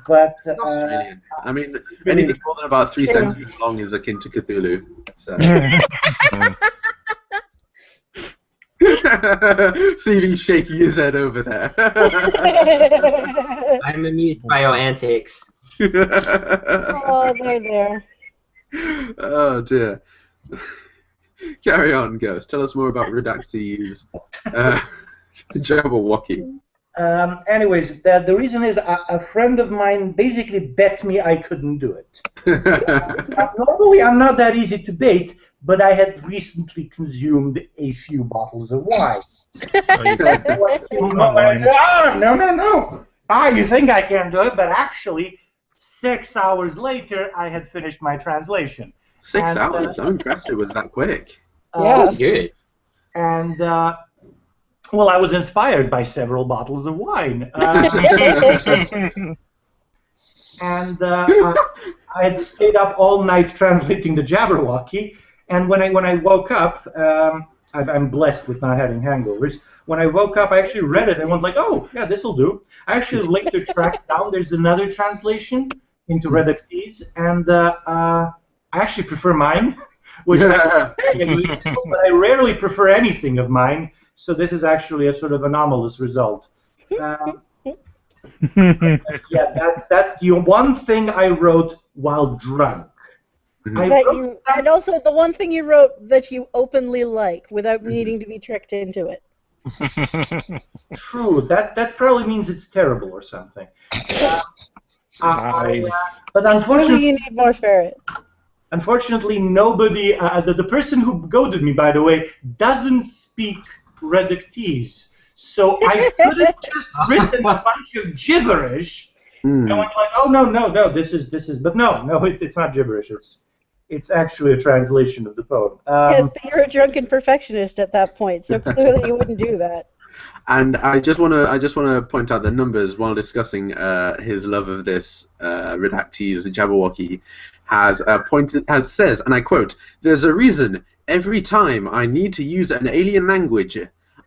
Australian. I mean, anything more than about 3 sentences long is akin to Cthulhu. So. CV shaking his head over there. I'm amused by your antics. Oh, they're there. Oh dear. Carry on, Ghost. Tell us more about Redactees. Jabberwocky. Anyways, the reason is a friend of mine basically bet me I couldn't do it. Normally, I'm not that easy to bait, but I had recently consumed a few bottles of wine. No. You think I can do it, but actually, 6 hours later, I had finished my translation. 6 hours? I'm impressed it was that quick. Yeah. Good. And, well, I was inspired by several bottles of wine. And I had stayed up all night translating the Jabberwocky, and when I woke up, I'm blessed with not having hangovers. When I woke up, I actually read it and went like, oh, yeah, this will do. I actually later tracked down, there's another translation into Reductees, and I actually prefer mine, which but I rarely prefer anything of mine, so this is actually a sort of anomalous result. Yeah, that's the one thing I wrote while drunk. And also the one thing you wrote that you openly like without needing to be tricked into it. True. That probably means it's terrible or something. But unfortunately, you need more ferret. Unfortunately, nobody. The person who goaded me, by the way, doesn't speak Reductees, so I could have just written a bunch of gibberish. And went like, oh no, this is. But no, it's not gibberish. It's actually a translation of the poem. Yes, but you're a drunken perfectionist at that point, so clearly you wouldn't do that. And I just want to point out that Numbers, while discussing his love of this Redactees, the Jabberwocky, has says, and I quote, "There's a reason. Every time I need to use an alien language,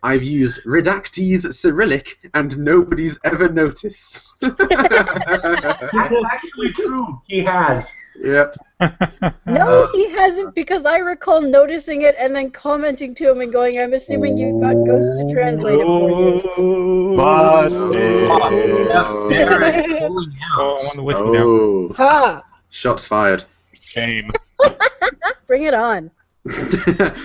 I've used Redactees Cyrillic, and nobody's ever noticed." That's actually true. He has. Yep. No, he hasn't, because I recall noticing it and then commenting to him and going, I'm assuming you got Ghost to translate it for you. Busted. Oh. Ha! Shots fired. Shame. Bring it on.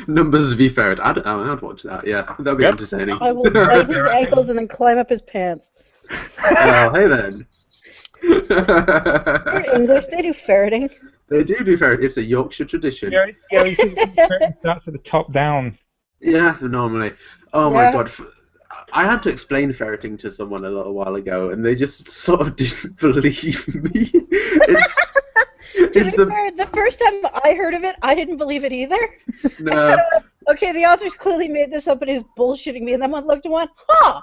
Numbers v Ferret. I'd watch that. Yeah, that'd be entertaining. I will bite his ankles and then climb up his pants. Oh, hey then. They're English. They do ferreting. They do ferret. It's a Yorkshire tradition. Yeah, you see the start to the top down. Yeah, normally. Oh my god. I had to explain ferreting to someone a little while ago, and they just sort of didn't believe me. The first time I heard of it, I didn't believe it either. No. Okay, the author's clearly made this up and is bullshitting me, and then I looked and went, huh.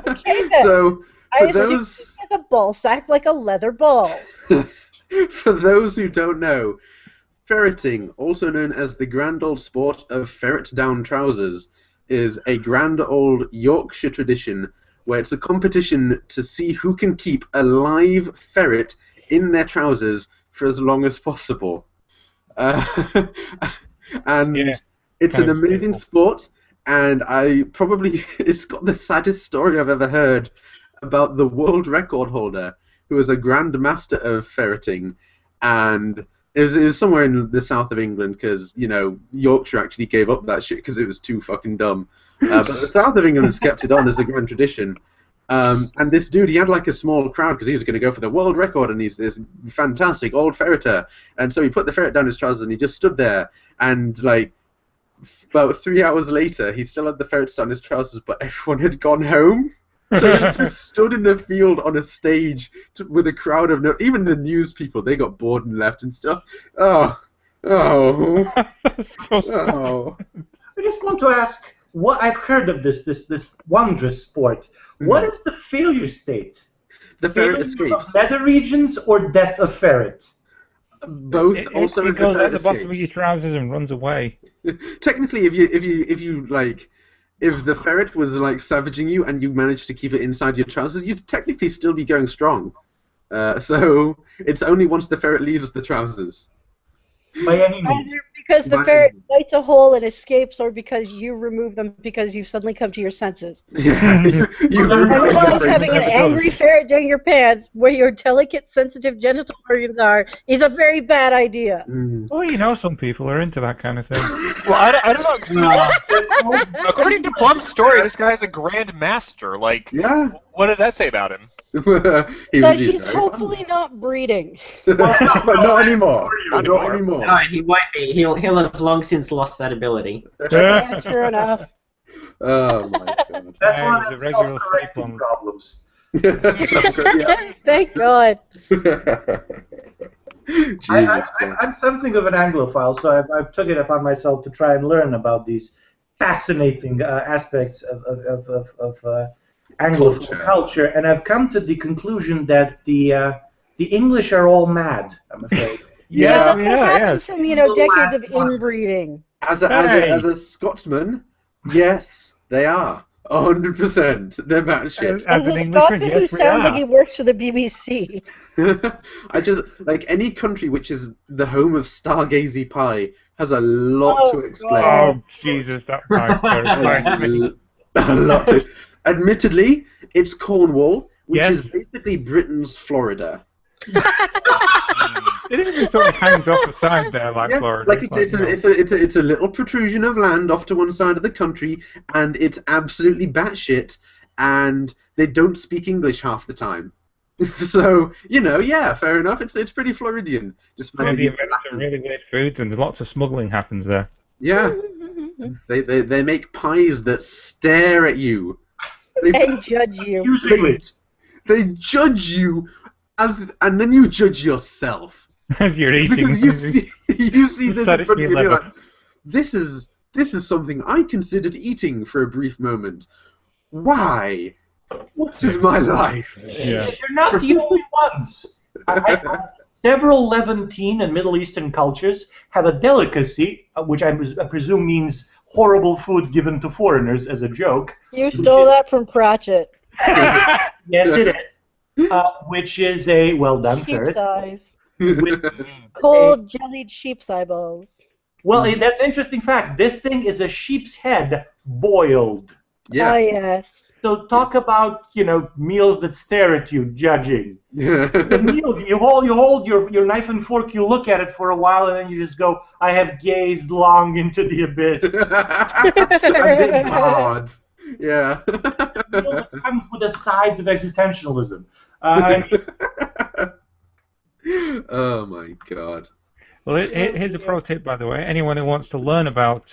Okay then. So, I assume it has a ball sack like a leather ball. For those who don't know, ferreting, also known as the grand old sport of ferret down trousers, is a grand old Yorkshire tradition where it's a competition to see who can keep a live ferret in their trousers for as long as possible. And it's an amazing sport, and it's got the saddest story I've ever heard about the world record holder, who was a grand master of ferreting, and it was somewhere in the south of England, because, you know, Yorkshire actually gave up that shit because it was too fucking dumb. But the south of England has kept it on as a grand tradition. And this dude, he had like a small crowd because he was going to go for the world record, and he's this fantastic old ferreter. And so he put the ferret down his trousers and he just stood there, and like about 3 hours later, he still had the ferrets down his trousers, but everyone had gone home. So he just stood in the field on a stage with a crowd of even the news people. They got bored and left and stuff. Oh. So sad. Oh. I just want to ask, what I've heard of this wondrous sport. What is the failure state? The ferret Failure escapes. of nether regions or death of ferret? Both. Also, it goes the at the bottom of escapes. your trousers and runs away. Technically, if the ferret was like savaging you and you managed to keep it inside your trousers, you'd technically still be going strong. So it's only once the ferret leaves the trousers. By any means. Either because the ferret bites a hole and escapes, or because you remove them because you've suddenly come to your senses. Yeah. you Otherwise, having an angry ferret down your pants, where your delicate, sensitive genital organs are, is a very bad idea. Well, you know, some people are into that kind of thing. Well, I don't know. According to Plum's story, this guy's a grand master. Like, Yeah. what does that say about him? That he's hopefully not breeding. Not anymore. Not anymore. anymore. No, he won't be. He'll have long since lost that ability. Yeah, sure enough. Oh my god. That's Yeah, one it of was the a regular self-correcting freak problems. Thank God. Jesus I'm something of an Anglophile, so I've took it upon myself to try and learn about these fascinating aspects of Anglophile culture, and I've come to the conclusion that the English are all mad, I'm afraid. Yeah, that's yeah, what happens yes. from decades of inbreeding. As a Scotsman, yes, they are. 100%. They're batshit. As As an a Englishman, Scotsman who yes, we sounds like are. he works for the BBC. I just like any country which is the home of stargazy pie has a lot Oh, to explain. Oh, Jesus, that might terrify me. A lot to. Admittedly, it's Cornwall, which Yes. is basically Britain's Florida. It even sort of hangs off the side there, like Yeah, Florida. like it's a little protrusion of land off to one side of the country, and it's absolutely batshit, and they don't speak English half the time. So yeah, fair enough. It's pretty Floridian. Just Yeah, they invent some really weird foods, and lots of smuggling happens there. yeah. They make pies that stare at you. And judge you. Usually. They judge you and then you judge yourself. As you're eating. Because you see this Said in it's front of you and me you're level. like, this is something I considered eating for a brief moment. Why? What is my life? Yeah. You're not the only ones. Several Levantine and Middle Eastern cultures have a delicacy, which I presume means horrible food given to foreigners as a joke. You stole that from Pratchett. Yes, it is. Which is a well-done Sheep's ferret. eyes. With Cold, jellied sheep's eyeballs. Well, that's an interesting fact. This thing is a sheep's head boiled. Yeah. Oh, yes. So talk about, meals that stare at you, judging. The meal, you hold your knife and fork, you look at it for a while, and then you just go, I have gazed long into the abyss. I did hard. Yeah. It comes with a side of existentialism. Oh my god. Well, here's a pro tip, by the way. Anyone who wants to learn about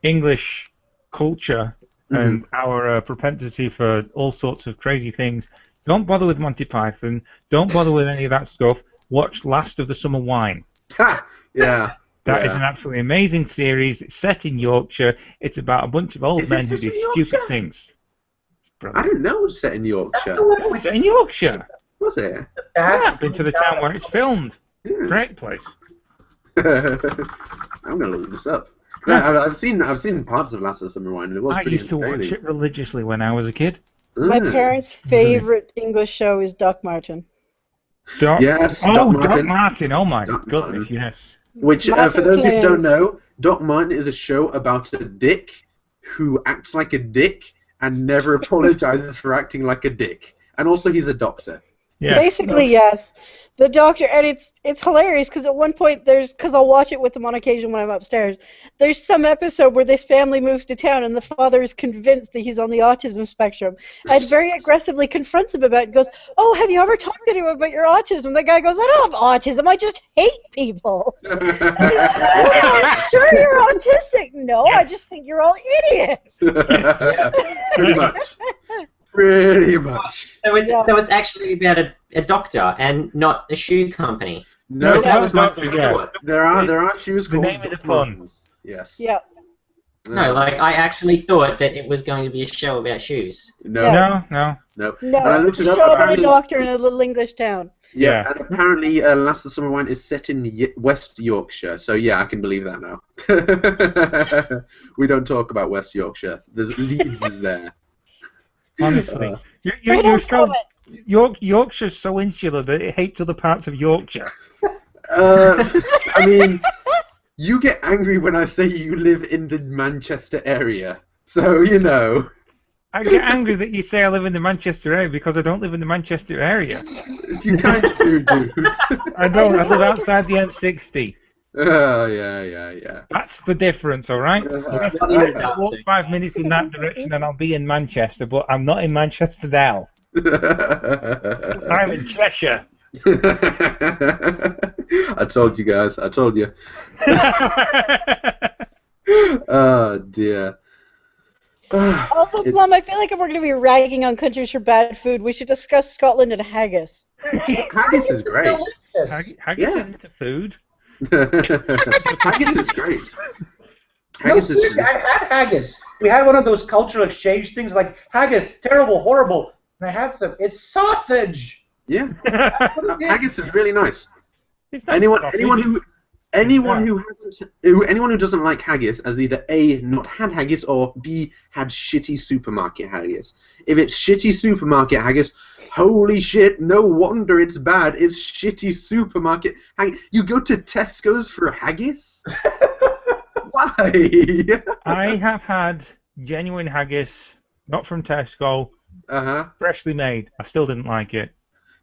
English culture and our propensity for all sorts of crazy things, don't bother with Monty Python. Don't bother with any of that stuff. Watch Last of the Summer Wine. Ha! Yeah. That is an absolutely amazing series. It's set in Yorkshire. It's about a bunch of old Is it men who set do in stupid Yorkshire? things. I didn't know it was set in Yorkshire. It's set in Yorkshire. Was it? Yeah, I've been to the town where it's filmed. Yeah. Great place. I'm gonna look this up. No, I've seen parts of Last of the Summer Wine, and it was I pretty used to watch entertaining. it religiously when I was a kid. My parents' favorite English show is Doc Martin. Yes, Doc Doc Martin. Martin. Oh my Doc goodness, Martin. yes. Which, for Martin those who Keynes. don't know, Doc Martin is a show about a dick who acts like a dick and never apologizes for acting like a dick. And also, he's a doctor. Yeah. Basically, yes. The doctor, and it's hilarious because at one point because I'll watch it with them on occasion when I'm upstairs. There's some episode where this family moves to town and the father is convinced that he's on the autism spectrum and very aggressively confronts him about it. Goes, "Oh, have you ever talked to anyone about your autism?" The guy goes, "I don't have autism. I just hate people." "Yeah, sure you're autistic." "No, I just think you're all idiots." Pretty much. Pretty much. So it's actually about a doctor and not a shoe company. No, that was my doctor, first yeah. thought. there are shoes The called name of the Doc pun. Martens. Yes. Yeah. No, like I actually thought that it was going to be a show about shoes. No. No. No. No. And I looked it Show up. about a Apparently, doctor in a little English town. yeah, Yeah. and apparently, Last of the Summer Wine is set in West Yorkshire. So yeah, I can believe that now. We don't talk about West Yorkshire. There's Leeds is there. Honestly, We you're don't so comment. Yorkshire's so insular that it hates other parts of Yorkshire. I mean, you get angry when I say you live in the Manchester area. So, you know. I get angry that you say I live in the Manchester area because I don't live in the Manchester area. You kind of do, dude. I don't. I live outside the M60. Yeah. That's the difference, all right? Yeah. Walk 5 minutes in that direction and I'll be in Manchester, but I'm not in Manchester now. I'm in Cheshire. I told you guys. I told you. Oh, dear. Also, Plum, I feel like if we're going to be ragging on countries for bad food, we should discuss Scotland and haggis. Haggis is great. Haggis Yeah. isn't a food. Haggis is great. No, Haggis is seriously, I had haggis. We had one of those cultural exchange things like haggis, terrible, horrible. And I had some. It's sausage. yeah. What is it? Haggis is really nice. It's not Anyone sausage, who doesn't like haggis has either A, not had haggis, or B, had shitty supermarket haggis. If it's shitty supermarket haggis, holy shit, no wonder it's bad. It's shitty supermarket haggis. You go to Tesco's for haggis? Why? I have had genuine haggis, not from Tesco, Uh-huh. freshly made. I still didn't like it.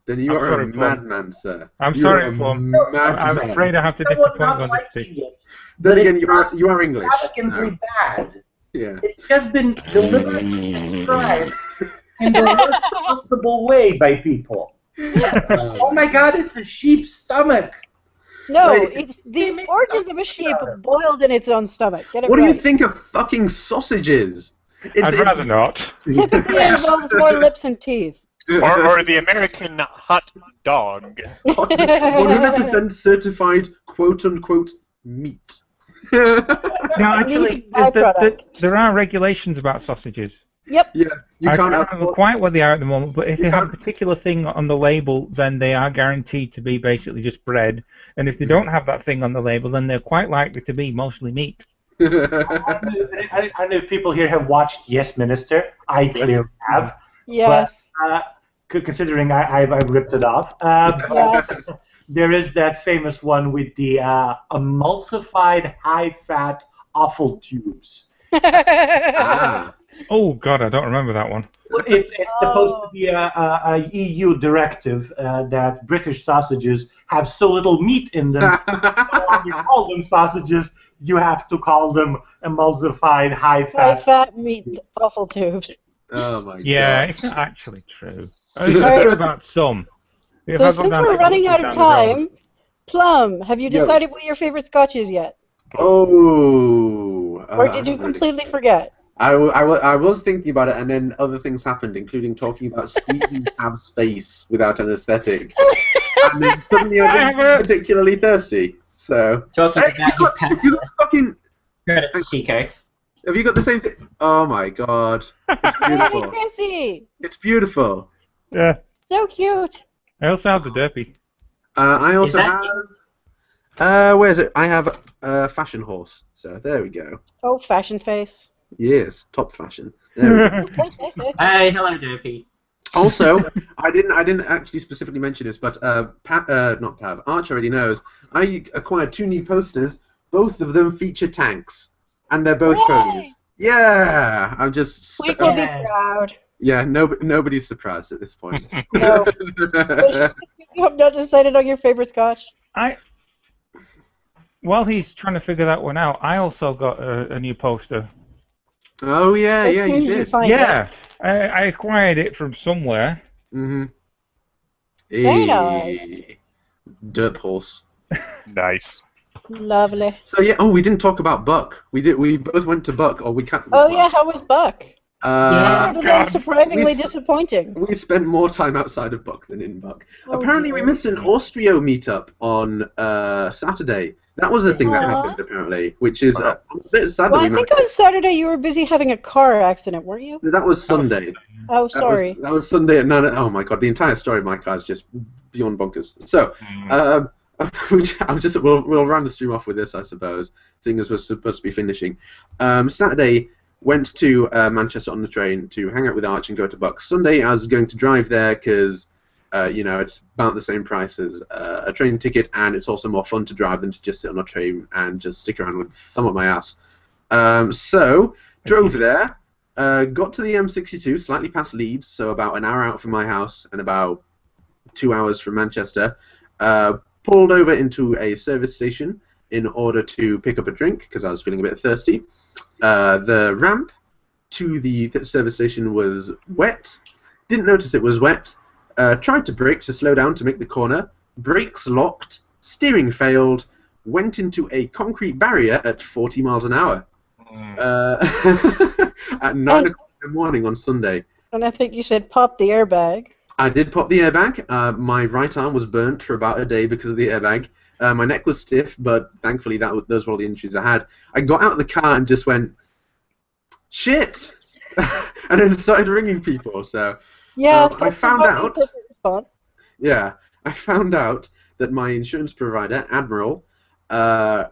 Then you I'm are sorry, a Plum. madman, sir. I'm You sorry, are a Plum. madman. I'm afraid I have to Someone disappoint not you on this liking thing. it. Then But again, it's you are English. extravagantly so, bad. yeah. It's just been deliberately described in the worst possible way by people. Oh my god, it's a sheep's stomach. No, Like- it's the organs of a sheep boiled in its own stomach. Get it What do right. you think of fucking sausages? I'd rather not. Typically involves more lips and teeth. Or the American hot dog. 100% certified quote-unquote meat. Now, actually, byproduct. there are regulations about sausages. Yep. Yeah, you I can't can't have... remember quite what they are at the moment, but if they You have a can't- particular thing on the label, then they are guaranteed to be basically just bread. And if they don't have that thing on the label, then they're quite likely to be mostly meat. I know if people here have watched Yes Minister. I clearly have. Yes. Considering I've ripped it off. Yes. There is that famous one with the emulsified high-fat offal tubes. Ah. Oh, God, I don't remember that one. It's supposed to be a EU directive that British sausages have so little meat in them. You call them sausages, you have to call them emulsified High high-fat. fat meat offal tubes. Oh my Yeah, god. it's not actually true. It's true about some. If So I go since down we're to running Butcher's out of down the road- time, Plum, have you Yo. decided what your favorite scotch is yet? Oh. Or did you completely forget? I was thinking about it, and then other things happened, including talking about squeezing Pav's face without anesthetic. And then suddenly I got particularly thirsty. So. Talking Hey, about his have you got fucking... credit to Chico. Have you got the same thing? Oh my god. It's Hey, beautiful. Chrissy! It's beautiful. Yeah. So cute. I also have the Derpy. I also Is that- have... where is it? I have a fashion horse. So there we go. Oh, fashion face. Yes, top fashion. There we go. Hey, hello, Derpy. Also, I didn't actually specifically mention this, but not Pav, Arch already knows. I acquired 2 new posters. Both of them feature tanks, and they're both Yay! ponies. Yeah, I'm just. Squeak will be proud. Yeah, nobody's surprised at this point. No. You have not decided on your favorite scotch? While he's trying to figure that one out, I also got a new poster. Oh yeah, As yeah, soon you as did. find Yeah, I acquired it from somewhere. Mm-hmm. Very nice. Derp horse. Nice. Lovely. So yeah, we didn't talk about Buck. We both went to Buck, or we can't. Oh yeah, how was Buck? Yeah. That is surprisingly We s- disappointing. We spent more time outside of Buck than in Buck. Oh, Apparently, dear. we missed an Austrio meetup on Saturday. That was a thing that Aw. happened, apparently, which is a bit sad Well, that I we think managed. on Saturday you were busy having a car accident, weren't you? That was Sunday. Oh, sorry. That was Sunday at 9. Oh my god, the entire story of my car is just beyond bonkers. So, we'll round the stream off with this, I suppose, seeing as we're supposed to be finishing. Saturday, went to Manchester on the train to hang out with Arch and go to Bucks. Sunday, I was going to drive there because, it's about the same price as a train ticket, and it's also more fun to drive than to just sit on a train and just stick around with thumb up my ass. So, drove there. Got to the M62, slightly past Leeds, so about an hour out from my house and about 2 hours from Manchester. Pulled over into a service station in order to pick up a drink because I was feeling a bit thirsty. The ramp to the service station was wet. Didn't notice it was wet. Tried to brake to slow down to make the corner. Brakes locked. Steering failed. Went into a concrete barrier at 40 miles an hour. At 9 o'clock in the morning on Sunday. And I think you said pop the airbag. I did pop the airbag. My right arm was burnt for about a day because of the airbag. My neck was stiff, but thankfully those were all the injuries I had. I got out of the car and just went, shit! And then started ringing people. So Yeah, I found out. Response. Yeah, I found out that my insurance provider, Admiral, their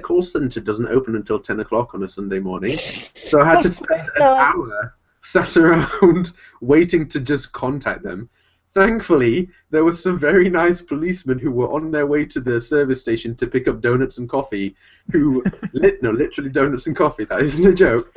call center doesn't open until 10 o'clock on a Sunday morning. So I had to spend an hour sat around waiting to just contact them. Thankfully, there were some very nice policemen who were on their way to the service station to pick up donuts and coffee, who, literally donuts and coffee, that isn't a joke.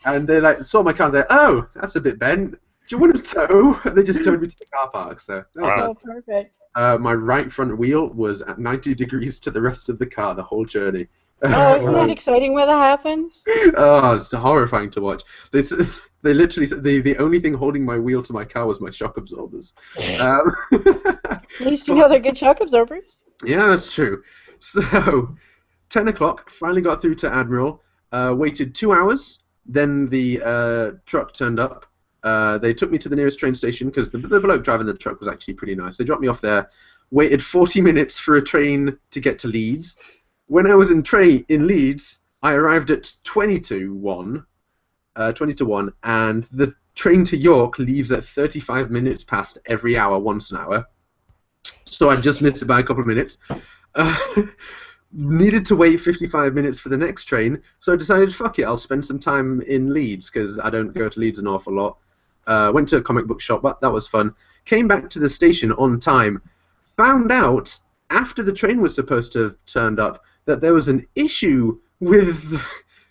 And they saw my car and they're, oh, that's a bit bent. Do you want a tow? And they just towed me to the car park. So that was nice. Perfect. My right front wheel was at 90 degrees to the rest of the car the whole journey. Oh, isn't that exciting when that happens? Oh, it's horrifying to watch. They literally said the only thing holding my wheel to my car was my shock absorbers. At least you know they're good shock absorbers. Yeah, that's true. So, 10 o'clock, finally got through to Admiral, waited 2 hours, then the truck turned up. They took me to the nearest train station because the bloke driving the truck was actually pretty nice. They dropped me off there, waited 40 minutes for a train to get to Leeds. When I was in Leeds, I arrived at 20 to 1, and the train to York leaves at 35 minutes past every hour, once an hour. So I just missed it by a couple of minutes. Needed to wait 55 minutes for the next train, so I decided, fuck it, I'll spend some time in Leeds, because I don't go to Leeds an awful lot. Went to a comic book shop, but that was fun. Came back to the station on time. Found out, after the train was supposed to have turned up, that there was an issue with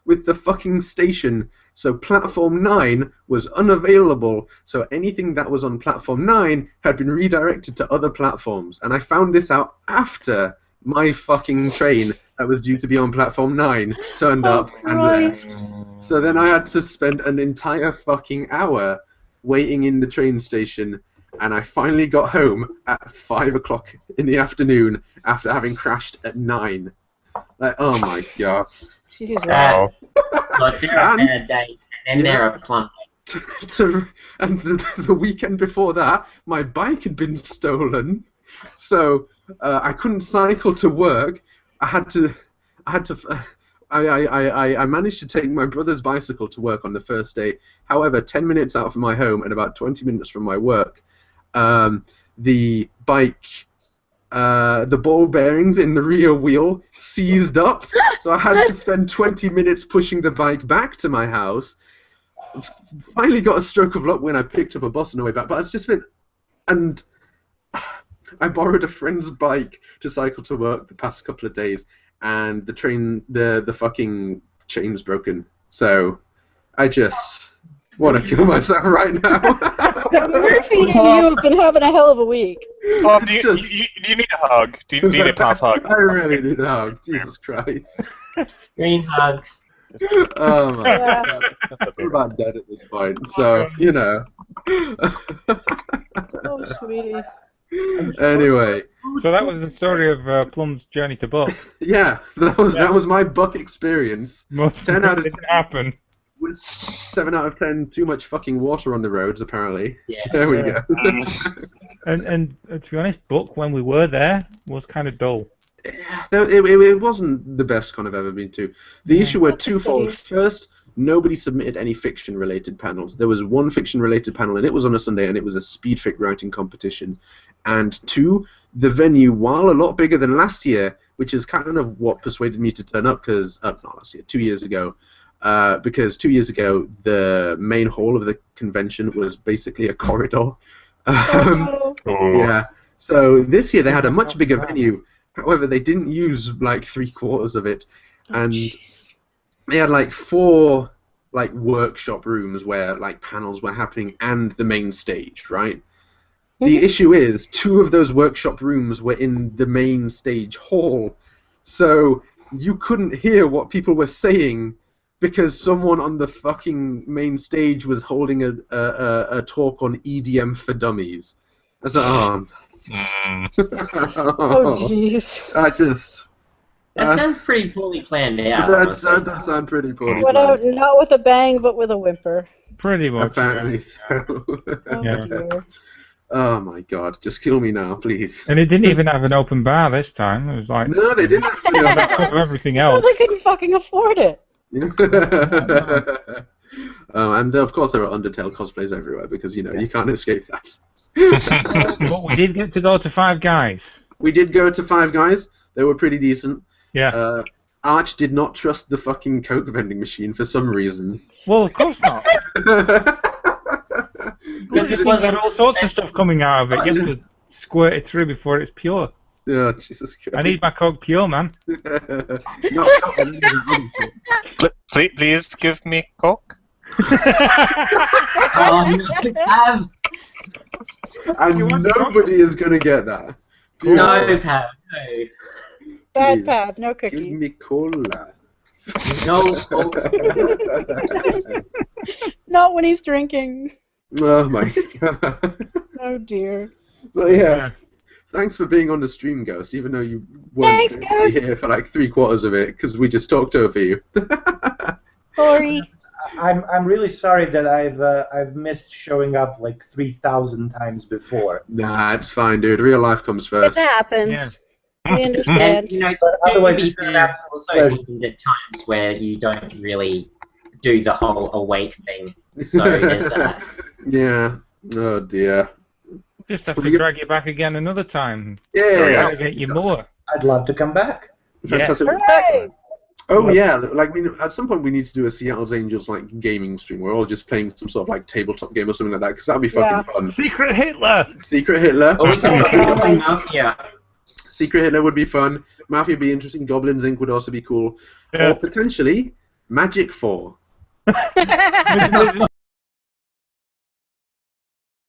the fucking station. So platform 9 was unavailable, so anything that was on platform 9 had been redirected to other platforms. And I found this out after my fucking train that was due to be on platform 9 turned up and left. So then I had to spend an entire fucking hour waiting in the train station, and I finally got home at 5 o'clock in the afternoon after having crashed at 9. Like, oh my god. Jesus. Well, if they're a bad day, and they're a plump. And the weekend before that, my bike had been stolen, so I couldn't cycle to work. I managed to take my brother's bicycle to work on the first day. However, 10 minutes out from my home and about 20 minutes from my work, the bike, the ball bearings in the rear wheel seized up, so I had to spend 20 minutes pushing the bike back to my house. Finally got a stroke of luck when I picked up a bus on the way back, but it's just been... And I borrowed a friend's bike to cycle to work the past couple of days, and the train, the fucking chain's broken. So I just want to kill myself right now. Murphy and you have been having a hell of a week. Oh, do you need a hug? Do you need a pop hug? I really need a hug. Jesus Christ. Green hugs. Oh my god. We're about dead at this point, so, you know. Oh, sweetie. Anyway. So that was the story of Plum's journey to Buck. Yeah, that was my Buck experience. Most 10 out of didn't happen. With 7 out of 10, too much fucking water on the roads, apparently. Yeah. There we go. And to be honest, Book, when we were there, was kind of dull. It wasn't the best con I've ever been to. The issue were twofold. First, nobody submitted any fiction-related panels. There was one fiction-related panel, and it was on a Sunday, and it was a speedfic writing competition. And two, the venue, while a lot bigger than last year, which is kind of what persuaded me to turn up, because not last year, 2 years ago. Because 2 years ago, the main hall of the convention was basically a corridor. Yeah. So this year they had a much bigger venue. However, they didn't use like 3/4 of it, and they had like 4 like workshop rooms where like panels were happening and the main stage, right? The issue is 2 of those workshop rooms were in the main stage hall, so you couldn't hear what people were saying because someone on the fucking main stage was holding a talk on EDM for dummies. I was like, oh jeez. That sounds pretty poorly planned out. That does sound pretty poorly Went planned. out not with a bang, but with a whimper. Pretty much. Apparently so. Oh, Yeah. dear. Oh my god, just kill me now, please. And it didn't even have an open bar this time. It was like No, they didn't actually. on top of everything Well, else. they couldn't fucking afford it. And of course there are Undertale cosplays everywhere because you can't escape that. But we did get to go to Five Guys. We did go to Five Guys. They were pretty decent. Yeah. Arch did not trust the fucking Coke vending machine for some reason. Well, of course not. Because it was all sorts of stuff coming out of it. You have to squirt it through before it's pure. Oh, Jesus Christ. I need my Coke pure, man. Please give me Coke. And nobody is going to get that. No, Pat. No. Bad Please, Pab, no Give cookie. me cola. No. Not when he's drinking. Oh my god. Oh dear. But yeah, thanks for being on the stream, Ghost, even though you weren't Thanks, Ghost. here for like 3/4 of it, because we just talked over you. Sorry. I'm really sorry that I've missed showing up like 3,000 times before. Nah, it's fine, dude. Real life comes It first. happens. Yeah. We And, understand. you know, Otherwise to be it's an fair, absolute also pleasure. happened at times where you don't really do the whole awake thing. So there's that. Yeah. Oh dear. Just have to drag you back again another time. Yeah. Gotta get you more. I'd love to come back. Fantastic. Hooray! Oh yeah, like at some point we need to do a Seattle's Angels like gaming stream. We're all just playing some sort of like tabletop game or something like that, because that'd be fucking fun. Secret Hitler! Secret Hitler. Or we can play Mafia. Secret Hitler would be fun. Mafia would be interesting. Goblins Inc. would also be cool. Yeah. Or potentially Magic 4.